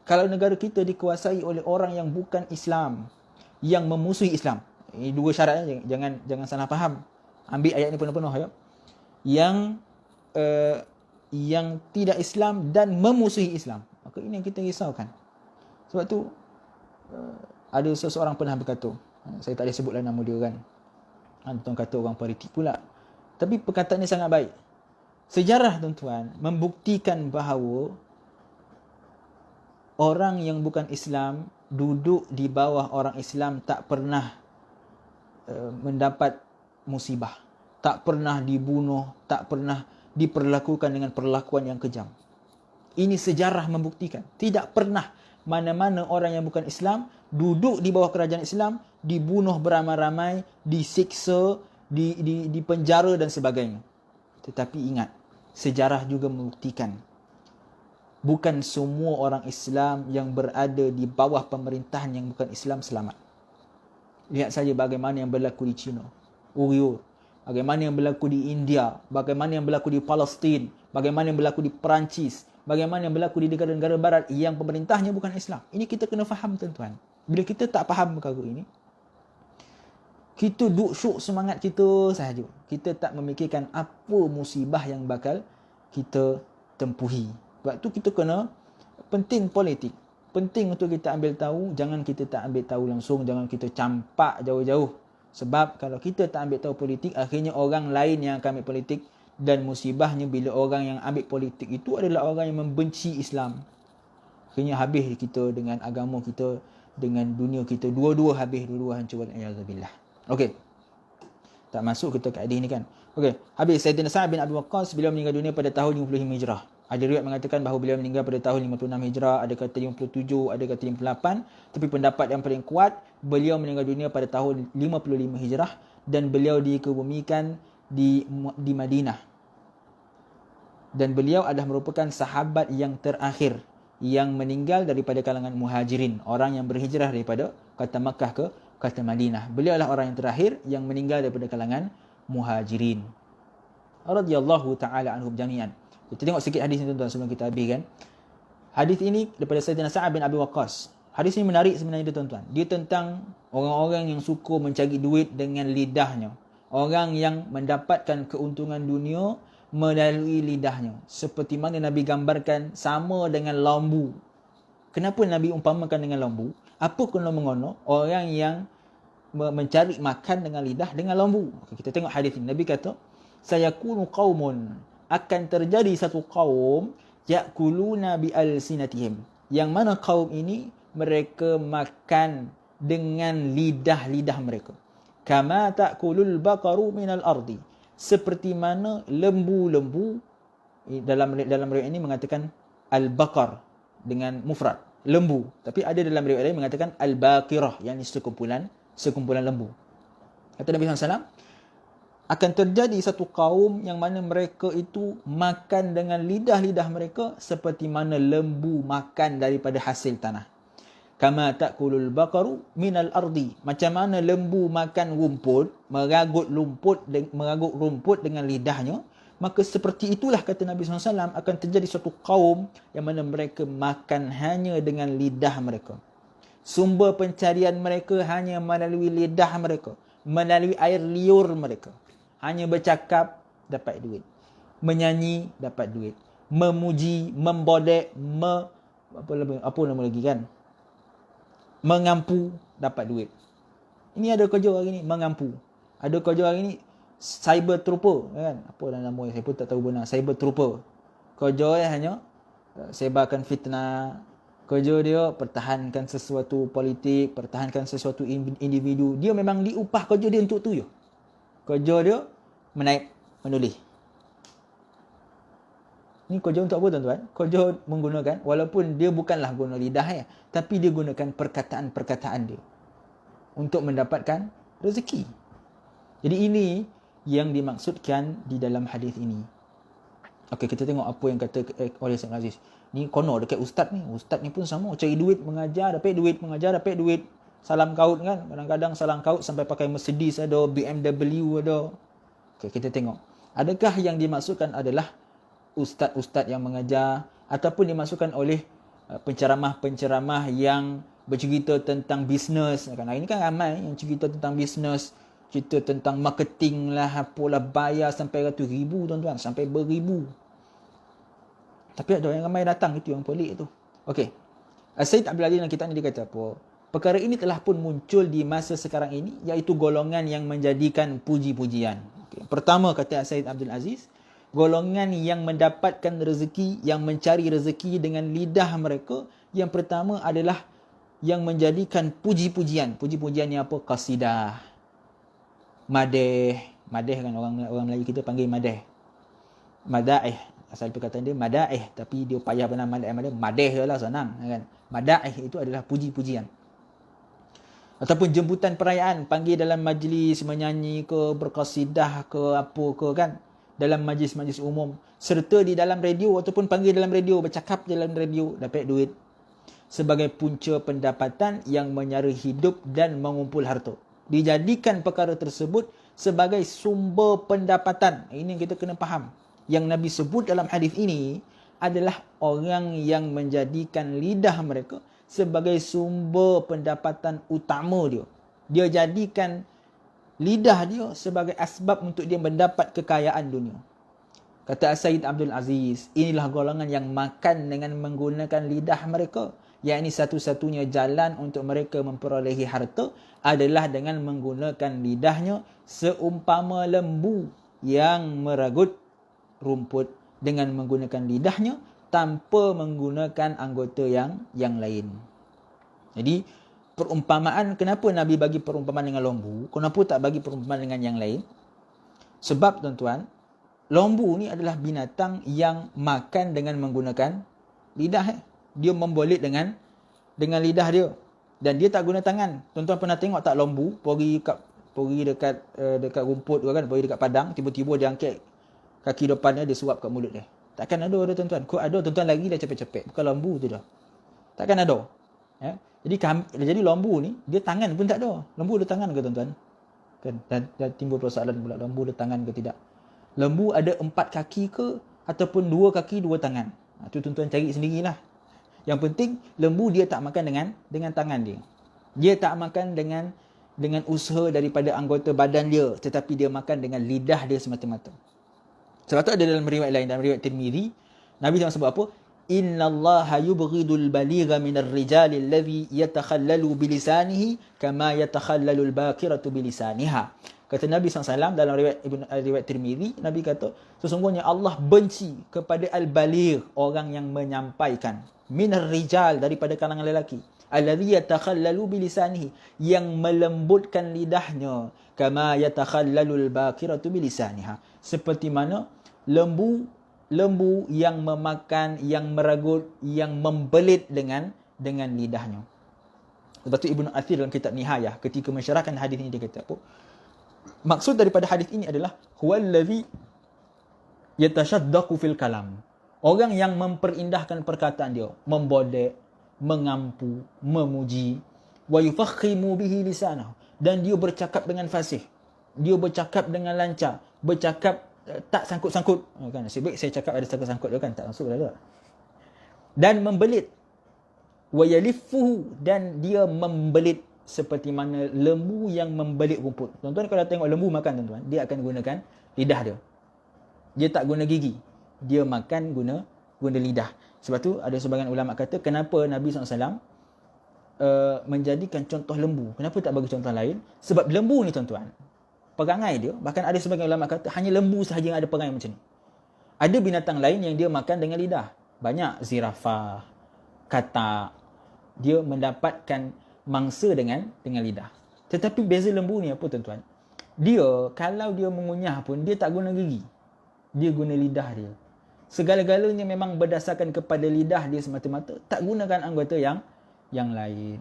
Kalau negara kita dikuasai oleh orang yang bukan Islam, yang memusuhi Islam. Ini dua syaratnya, jangan salah faham. Ambil ayat ni penuh-penuh ya. Yang tidak Islam dan memusuhi Islam. Maka ini yang kita risaukan. Sebab tu ada seseorang pernah berkata, saya tak boleh sebutlah nama dia kan. Tuan kata orang politik pula. Tapi perkataan ini sangat baik. Sejarah tuan-tuan membuktikan bahawa orang yang bukan Islam duduk di bawah orang Islam tak pernah mendapat musibah, tak pernah dibunuh, tak pernah diperlakukan dengan perlakuan yang kejam. Ini sejarah membuktikan. Tidak pernah mana-mana orang yang bukan Islam duduk di bawah kerajaan Islam dibunuh beramai-ramai, disiksa, dipenjara dan sebagainya. Tetapi ingat, sejarah juga membuktikan bukan semua orang Islam yang berada di bawah pemerintahan yang bukan Islam selamat. Lihat saja bagaimana yang berlaku di China, Uyghur, bagaimana yang berlaku di India, bagaimana yang berlaku di Palestin, bagaimana yang berlaku di Perancis, bagaimana yang berlaku di negara-negara barat yang pemerintahnya bukan Islam. Ini kita kena faham tuan-tuan. Bila kita tak faham perkara ini, kita duk syuk semangat kita sahaja. Kita tak memikirkan apa musibah yang bakal kita tempuhi. Sebab tu kita kena, penting politik. Penting untuk kita ambil tahu, jangan kita tak ambil tahu langsung, jangan kita campak jauh-jauh. Sebab kalau kita tak ambil tahu politik, akhirnya orang lain yang akan ambil politik. Dan musibahnya bila orang yang ambil politik itu adalah orang yang membenci Islam. Akhirnya habis kita dengan agama kita, dengan dunia kita. Dua-dua habis, dua-dua hancur. Alhamdulillah. Okey. Tak masuk kita ke hadis ni kan. Okey. Habis Sayyidina Sa'ad bin Abi Waqqas, beliau meninggal dunia pada tahun 55 Hijrah. Ada riwayat mengatakan bahawa beliau meninggal pada tahun 56 Hijrah, ada kata 57, ada kata 58. Tapi pendapat yang paling kuat, beliau meninggal dunia pada tahun 55 Hijrah dan beliau dikebumikan di Madinah. Dan beliau adalah merupakan sahabat yang terakhir yang meninggal daripada kalangan muhajirin, orang yang berhijrah daripada kota Makkah ke kota Madinah. Beliau adalah orang yang terakhir yang meninggal daripada kalangan muhajirin radhiyallahu taala anhum jami'an. Kita tengok sikit hadis ni tuan-tuan sebelum kita habiskan. Hadis ini daripada Sayyidina Sa'ad bin Abi Waqqas. Hadis ini menarik sebenarnya tuan-tuan. Dia tentang orang-orang yang suka mencari duit dengan lidahnya. Orang yang mendapatkan keuntungan dunia melalui lidahnya. Seperti mana Nabi gambarkan sama dengan lambu. Kenapa Nabi umpamakan dengan lambu? Apa kono-mengono orang yang mencari makan dengan lidah dengan lambu. Kita tengok hadis ini. Nabi kata, sayakunu qaumun, akan terjadi satu kaum yakuluna bi alsinatihim, yang mana kaum ini mereka makan dengan lidah-lidah mereka. Kama takulul baqaru minal ardi, seperti mana lembu-lembu, dalam riwayat ini mengatakan al-baqar dengan mufrad lembu, tapi ada dalam riwayat lain mengatakan al-baqirah, yakni sekumpulan lembu. Kata Nabi SAW, akan terjadi satu kaum yang mana mereka itu makan dengan lidah-lidah mereka seperti mana lembu makan daripada hasil tanah. Kama ta'kulul baqaru minal ardi, macam mana lembu makan rumput, meragut rumput dengan lidahnya, maka seperti itulah kata Nabi SAW akan terjadi satu kaum yang mana mereka makan hanya dengan lidah mereka. Sumber pencarian mereka hanya melalui lidah mereka, melalui air liur mereka. Hanya bercakap, dapat duit. Menyanyi, dapat duit. Memuji, membodek, apa nama lagi kan? Mengampu, dapat duit. Ini ada kerja hari ni, mengampu. Ada kerja hari ni, cyber trooper kan? Apa nama saya pun tak tahu benar. Cyber trooper. Kerja dia hanya sebarkan fitnah. Kerja dia pertahankan sesuatu politik, pertahankan sesuatu individu. Dia memang diupah kerja dia untuk tu je. Kerja dia menulis. Ini kerja untuk apa tuan-tuan? Kerja menggunakan, walaupun dia bukanlah guna lidah ya, tapi dia gunakan perkataan-perkataan dia untuk mendapatkan rezeki. Jadi ini yang dimaksudkan di dalam hadis ini. Okey, kita tengok apa yang kata oleh Syekh Aziz. Ni kono dekat ustaz ni. Ustaz ni pun sama, cari duit mengajar, dapat duit, mengajar, dapat duit. Salam kaut kan, kadang-kadang salam kaut sampai pakai Mercedes ada, BMW ada. Okey, kita tengok. Adakah yang dimaksudkan adalah ustaz-ustaz yang mengajar, ataupun dimaksudkan oleh penceramah-penceramah yang bercerita tentang bisnes. Kan hari ni kan ramai yang cerita tentang bisnes, cerita tentang marketing lah, apalah, bayar sampai ratus ribu tuan-tuan, sampai beribu. Tapi ada yang ramai datang, itu yang pelik tu. Okey. Sayyid Abdul Aziz dalam kitab ni dia kata apa? Perkara ini telah pun muncul di masa sekarang ini, iaitu golongan yang menjadikan puji-pujian. Okay. Pertama kata Sayyid Abdul Aziz, golongan yang mendapatkan rezeki, yang mencari rezeki dengan lidah mereka, yang pertama adalah yang menjadikan puji-pujian. Puji-pujian ni apa? Qasidah, madeh. Madeh kan orang Melayu kita panggil madeh. Madaih, asal perkataan dia madaih, tapi dia payah benar madeh je lah, senang kan. Madaih itu adalah puji-pujian. Ataupun jemputan perayaan, panggil dalam majlis, menyanyi ke, berqasidah ke, apa ke kan, dalam majlis-majlis umum, serta di dalam radio, ataupun panggil dalam radio, bercakap dalam radio, dapat duit. Sebagai punca pendapatan yang menyara hidup dan mengumpul harta. Dijadikan perkara tersebut sebagai sumber pendapatan. Ini yang kita kena faham. Yang Nabi sebut dalam hadis ini adalah orang yang menjadikan lidah mereka sebagai sumber pendapatan utama dia. Dia jadikan lidah dia sebagai asbab untuk dia mendapat kekayaan dunia. Kata Sayyid Abdul Aziz, inilah golongan yang makan dengan menggunakan lidah mereka. Yakni satu-satunya jalan untuk mereka memperolehi harta adalah dengan menggunakan lidahnya, seumpama lembu yang meragut rumput dengan menggunakan lidahnya tanpa menggunakan anggota yang lain. Jadi perumpamaan, kenapa Nabi bagi perumpamaan dengan lembu, kenapa tak bagi perumpamaan dengan yang lain? Sebab tuan-tuan, lembu ni adalah binatang yang makan dengan menggunakan lidah. Dia membolit dengan lidah dia, dan dia tak guna tangan. Tuan-tuan pernah tengok tak lembu pergi dekat rumput tu kan, pergi dekat padang, tiba-tiba dia angkat kaki depannya, dia suap kat mulut dia. Takkan ada tuan-tuan. Kau ada tuan-tuan lagi dia cepet-cepet. Bukan lembu tu dah. Takkan ada. Ya? Jadi lembu ni dia tangan pun tak ada. Lembu ada tangan ke tuan-tuan? Kan? Dan timbul persoalan pula, lembu ada tangan ke tidak. Lembu ada 4 kaki ke ataupun 2 kaki 2 tangan. Itu tuan-tuan cari sendirilah. Yang penting lembu dia tak makan dengan tangan dia. Dia tak makan dengan usaha daripada anggota badan dia, tetapi dia makan dengan lidah dia semata-mata. Sebab tu ada dalam riwayat lain, dalam riwayat Tirmizi, Nabi SAW sebut apa? Innallaha yubghidul baligha minar rijali alladhi yatakhallalu bilisanihi kama yatakhallalu al-baqiratu bilisaniha. Kata Nabi SAW dalam riwayat Tirmizi, Nabi kata, sesungguhnya Allah benci kepada al-baligh, orang yang menyampaikan, minar rijal, daripada kalangan lelaki, alladhi yatakhallalu bilisanihi, yang melembutkan lidahnya, kama yatakhallalu al-baqiratu bilisaniha, seperti mana lembu yang memakan, yang meragut, yang membelit dengan lidahnya. Lepas tu Ibnu Athir dalam kitab Nihayah ketika mensyarahkan hadis ini, dia kata apa? Maksud daripada hadis ini adalah huwallazi yatashaddaqu fil kalam. Orang yang memperindahkan perkataan dia, membodek, mengampu, memuji, wa yufakhimu bihi lisanahu, dan dia bercakap dengan fasih. Dia bercakap dengan lancar, bercakap tak sangkut-sangkut. Kan nasib baik saya cakap ada sangkut-sangkut dia kan, tak masuk dah. Dan membelit, wa yaliffuhu, dan dia membelit seperti mana lembu yang membelit rumput. Tuan-tuan kalau tengok lembu makan, tuan-tuan, dia akan gunakan lidah dia. Dia tak guna gigi. Dia makan guna lidah. Sebab tu ada sebahagian ulama kata, kenapa Nabi SAW menjadikan contoh lembu? Kenapa tak bagi contoh lain? Sebab lembu ni, tuan-tuan, perangai dia, bahkan ada sebahagian ulama kata hanya lembu sahaja yang ada perangai macam ni. Ada binatang lain yang dia makan dengan lidah. Banyak zirafah, katak, dia mendapatkan mangsa dengan lidah. Tetapi beza lembu ni apa, tuan-tuan? Dia kalau dia mengunyah pun dia tak guna gigi. Dia guna lidah dia. Segala-galanya memang berdasarkan kepada lidah dia semata-mata, tak gunakan anggota yang lain.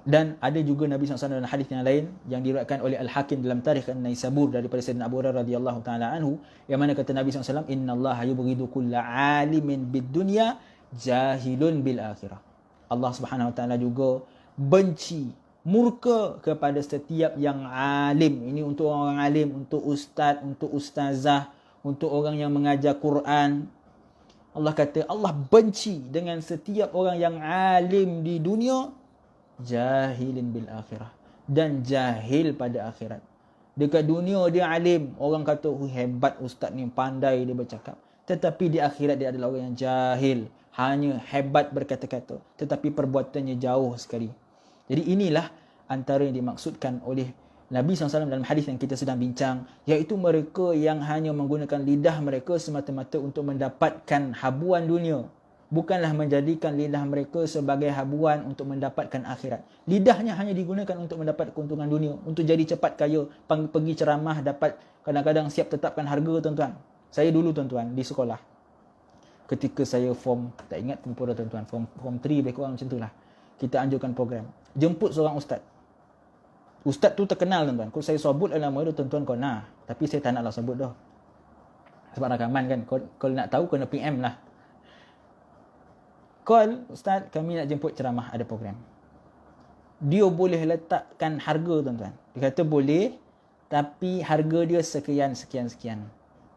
Dan ada juga Nabi SAW dalam hadis yang lain yang diriwayatkan oleh Al-Hakim dalam Tarikh An-Naisabur daripada Sayyidina Abu Hurairah radhiyallahu taala anhu, yang mana kata Nabi SAW, innallaha yubghidu kulla alimin bid-dunya jahilun bil akhirah. Allah Subhanahu wa taala juga benci, murka kepada setiap yang alim. Ini untuk orang alim, untuk ustaz, untuk ustazah, untuk orang yang mengajar Quran. Allah kata Allah benci dengan setiap orang yang alim di dunia, jahilin bil akhirah, dan jahil pada akhirat. Dekat dunia dia alim, orang kata hebat ustaz ni, pandai dia bercakap, tetapi di akhirat dia adalah orang yang jahil, hanya hebat berkata-kata tetapi perbuatannya jauh sekali. Jadi inilah antara yang dimaksudkan oleh Nabi SAW dalam hadis yang kita sedang bincang, iaitu mereka yang hanya menggunakan lidah mereka semata-mata untuk mendapatkan habuan dunia, bukanlah menjadikan lidah mereka sebagai habuan untuk mendapatkan akhirat. Lidahnya hanya digunakan untuk mendapat keuntungan dunia, untuk jadi cepat kaya, pergi ceramah dapat, kadang-kadang siap tetapkan harga, tuan-tuan. Saya dulu, tuan-tuan, di sekolah, ketika saya form, tak ingat pun tuan-tuan, form 3 lebih kurang macam itulah, kita anjurkan program jemput seorang ustaz. Ustaz tu terkenal, tuan-tuan. Kalau saya sebut nama dia, tuan-tuan kau nak, tapi saya tak naklah sebut dah, sebab rakaman kan. Kalau nak tahu kena PM lah. Call, ustaz, kami nak jemput ceramah, ada program. Dia boleh letakkan harga, tuan-tuan. Dia kata boleh, tapi harga dia sekian.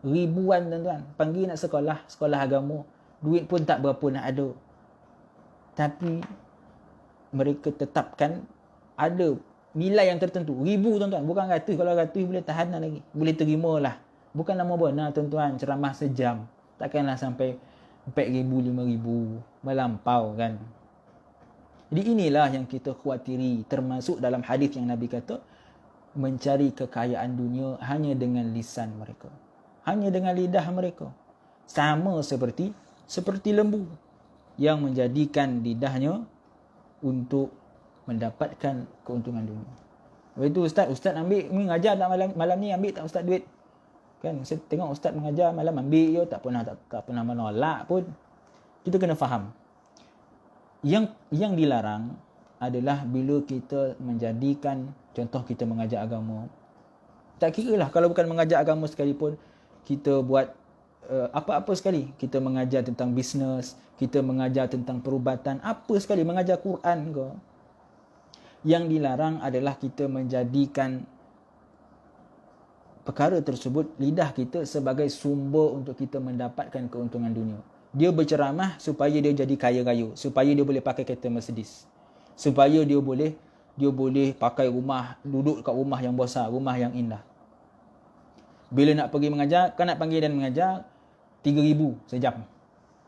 Ribuan, tuan-tuan. Panggil nak sekolah agama, duit pun tak berapa nak ada. Tapi mereka tetapkan ada nilai yang tertentu. Ribu, tuan-tuan. Bukan ratus. Kalau ratus boleh tahan lagi, boleh terima lah. Bukan nama benar, tuan-tuan. Ceramah sejam, takkanlah sampai 4,000, 5,000, melampau kan. Jadi inilah yang kita khawatiri, termasuk dalam hadis yang Nabi kata, mencari kekayaan dunia hanya dengan lisan mereka, hanya dengan lidah mereka. Sama seperti lembu yang menjadikan lidahnya untuk mendapatkan keuntungan dunia. Lepas itu ustaz ambil mengajar tak malam ni, ambil tak ustaz duit? Kan saya tengok ustaz mengajar malam, ambil je, tak pernah menolak pun. Kita kena faham. Yang dilarang adalah bila kita menjadikan, contoh kita mengajar agama, tak kira lah kalau bukan mengajar agama sekalipun, kita buat apa-apa sekali. Kita mengajar tentang bisnes, kita mengajar tentang perubatan, apa sekali, mengajar Quran ke. Yang dilarang adalah kita menjadikan perkara tersebut, lidah kita, sebagai sumber untuk kita mendapatkan keuntungan dunia. Dia berceramah supaya dia jadi kaya raya, supaya dia boleh pakai kereta Mercedes, supaya dia boleh pakai rumah, duduk kat rumah yang besar, rumah yang indah. Bila nak pergi mengajar, kau nak panggil dan mengajar 3,000 sejam.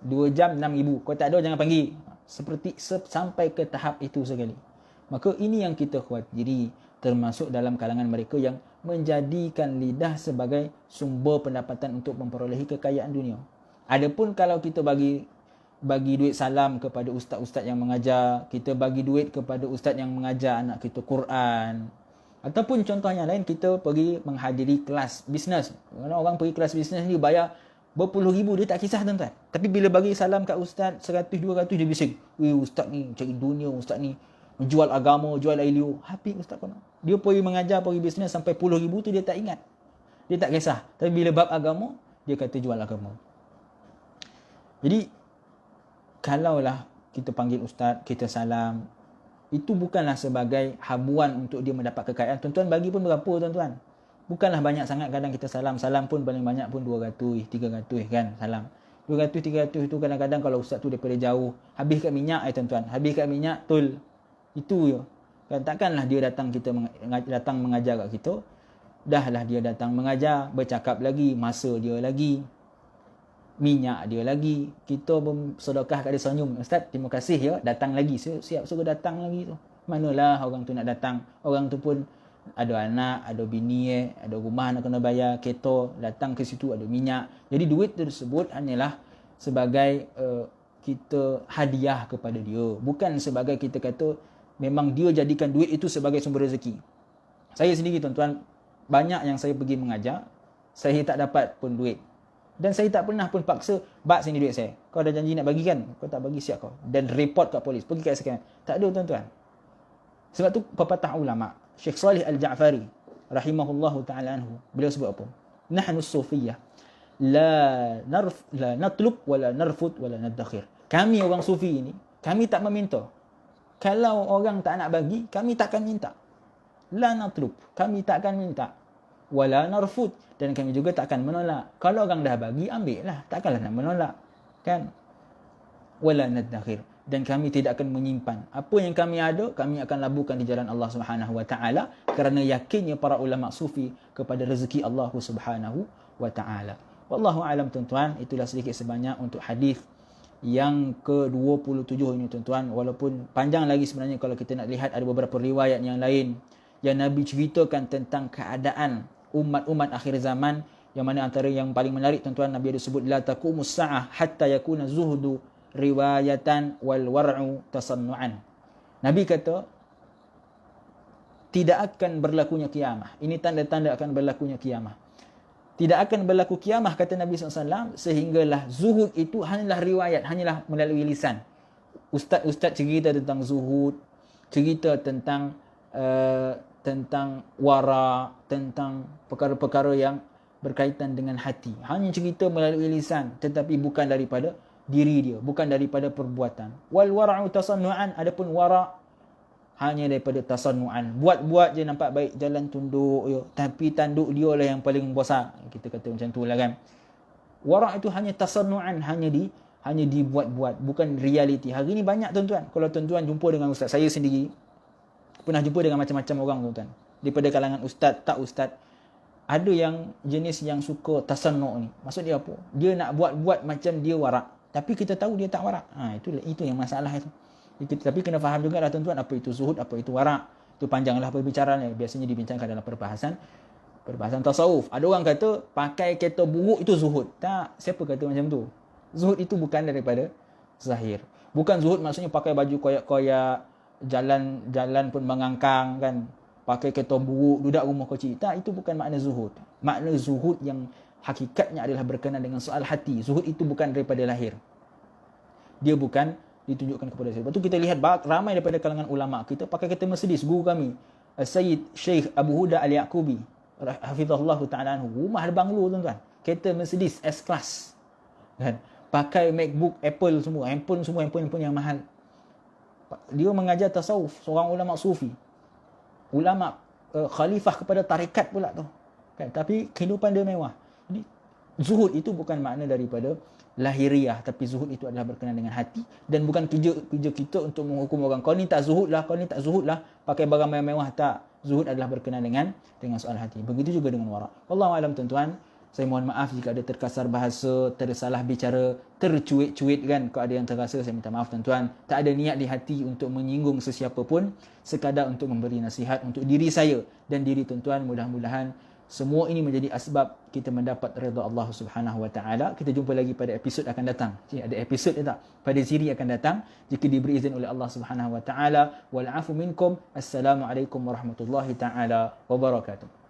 2 jam 6,000. Kau tak ada, jangan panggil. Seperti sampai ke tahap itu sekali. Maka ini yang kita khawatiri, termasuk dalam kalangan mereka yang menjadikan lidah sebagai sumber pendapatan untuk memperolehi kekayaan dunia. Adapun kalau kita bagi duit salam kepada ustaz-ustaz yang mengajar, kita bagi duit kepada ustaz yang mengajar anak kita Quran, ataupun contoh yang lain, kita pergi menghadiri kelas bisnes. Orang pergi kelas bisnes ni bayar berpuluh ribu, dia tak kisah tuan-tuan. Tapi bila bagi salam kat ustaz 100-200, dia bising. Ustaz ni cari dunia, ustaz ni menjual agama, jual ilmu. Habis ustaz kau. Dia pergi mengajar, pergi bisnes sampai puluh ribu tu dia tak ingat. Dia tak kisah. Tapi bila bab agama, dia kata jual agama. Jadi, kalaulah kita panggil ustaz, kita salam, itu bukanlah sebagai habuan untuk dia mendapat kekayaan. Tuan-tuan bagi pun berapa tuan-tuan? Bukanlah banyak sangat. Kadang kita salam pun paling banyak pun 200, 300 kan salam. 200, 300 tu kadang-kadang kalau ustaz tu daripada jauh, habis kat minyak tuan-tuan. Habis kat minyak, tol. Itu je. Kan, takkanlah dia datang mengajar kat kita. Dahlah dia datang mengajar, bercakap lagi, masa dia lagi, minyak dia lagi. Kita bersedekah kat dia senyum. Ustaz, terima kasih ya, datang lagi. Siap suruh datang lagi tu. Manalah orang tu nak datang. Orang tu pun ada anak, ada bini, ada rumah nak kena bayar, kereta, datang ke situ ada minyak. Jadi duit tersebut hanyalah sebagai kita hadiah kepada dia. Bukan sebagai kita kata memang dia jadikan duit itu sebagai sumber rezeki. Saya sendiri tuan-tuan, banyak yang saya pergi mengajar, saya tak dapat pun duit. Dan saya tak pernah pun paksa, bak sini duit saya. Kau ada janji nak bagi kan? Kau tak bagi, siap kau. Dan report kat polis. Pergi kat sekian. Tak ada tuan-tuan. Sebab tu pepatah ulama, Syekh Salih Al-Ja'fari rahimahullahu ta'ala anhu, beliau sebut apa? Nahnu sufiyah la natlub wala narfud wala nadakhir. Kami orang sufi ini, kami tak meminta. Kalau orang tak nak bagi, kami takkan minta. La natlub, kami takkan minta. Wala narfud, dan kami juga takkan menolak. Kalau orang dah bagi, ambil lah. Takkanlah nak menolak. Kan? Wala nadakhir, dan kami tidak akan menyimpan. Apa yang kami ada, kami akan laburkan di jalan Allah Subhanahu wa taala, kerana yakinnya para ulama sufi kepada rezeki Allah Subhanahu wa taala. Wallahu alam tuan-tuan, itulah sedikit sebanyak untuk hadis yang ke-27 ini tuan-tuan. Walaupun panjang lagi sebenarnya kalau kita nak lihat, ada beberapa riwayat yang lain yang Nabi ceritakan tentang keadaan umat-umat akhir zaman, yang mana antara yang paling menarik tuan-tuan, Nabi ada sebut la taqumus sa'ah hatta yakuna zuhdu riwayatan wal war'u tasannu'an. Nabi kata tidak akan berlakunya kiamah. Ini tanda-tanda akan berlakunya kiamah. Tidak akan berlaku kiamah, kata Nabi SAW, sehinggalah zuhud itu hanyalah riwayat, hanyalah melalui lisan. Ustaz-ustaz cerita tentang zuhud, cerita tentang wara, tentang perkara-perkara yang berkaitan dengan hati. Hanya cerita melalui lisan, tetapi bukan daripada diri dia, bukan daripada perbuatan. Wal wara'u tasannu'an, adapun wara' hanya daripada tasannu'an. Buat-buat je nampak baik, jalan tunduk je, tapi tanduk dia lah yang paling besar. Kita kata macam tu lah kan. Wara' itu hanya tasannu'an, hanya dibuat-buat, bukan realiti. Hari ni banyak tuan-tuan, kalau tuan-tuan jumpa dengan ustaz, saya sendiri pernah jumpa dengan macam-macam orang tuan-tuan. Daripada kalangan ustaz, tak ustaz. Ada yang jenis yang suka tasannu' ni. Maksud dia apa? Dia nak buat-buat macam dia warak, tapi kita tahu dia tak warak. Itu yang masalah itu. Tapi kena faham juga lah tuan-tuan, apa itu zuhud, apa itu warak. Itu panjanglah perbincangannya. Biasanya dibincangkan dalam perbahasan tasawuf. Ada orang kata pakai kereta buruk itu zuhud. Tak, siapa kata macam tu? Zuhud itu bukan daripada zahir. Bukan zuhud maksudnya pakai baju koyak-koyak, jalan pun mengangkang kan, pakai kereta buruk, duduk rumah kecil. Tak, itu bukan makna zuhud. Makna zuhud yang hakikatnya adalah berkenaan dengan soal hati. Zuhud itu bukan daripada lahir. Dia bukan ditunjukkan kepada saya. Lepas tu kita lihat ramai daripada kalangan ulama kita pakai kereta Mercedes. Guru kami, Sayyid Syekh Abu Huda Al-Yaqubi, hafizahullah ta'ala anhu, rumah ada banglo tuan-tuan. Kereta Mercedes S-Class. Kan? Pakai MacBook, handphone yang mahal. Dia mengajar tasawuf, seorang ulama sufi. ulama khalifah kepada tarekat pula tu. Kan? Tapi kehidupan dia mewah. Jadi zuhud itu bukan makna daripada lahiriah, tapi zuhud itu adalah berkenaan dengan hati, dan bukan kerja kita untuk menghukum orang, kau ni tak zuhud lah, pakai barang mewah-mewah. Tak, zuhud adalah berkenaan dengan soal hati. Begitu juga dengan wara'. Wallahu alam tuan-tuan. Saya mohon maaf jika ada terkasar bahasa, tersalah bicara, tercuit-cuit kan. Kalau ada yang terasa, saya minta maaf tuan-tuan. Tak ada niat di hati untuk menyinggung sesiapa pun, sekadar untuk memberi nasihat untuk diri saya dan diri tuan-tuan. Mudah-mudahan semua ini menjadi asbab kita mendapat redha Allah Subhanahu wa taala. Kita jumpa lagi pada episod akan datang. Ada episod tak? Pada siri akan datang jika diberi izin oleh Allah Subhanahu wa taala. Wal afu minkum. Assalamualaikum warahmatullahi taala wabarakatuh.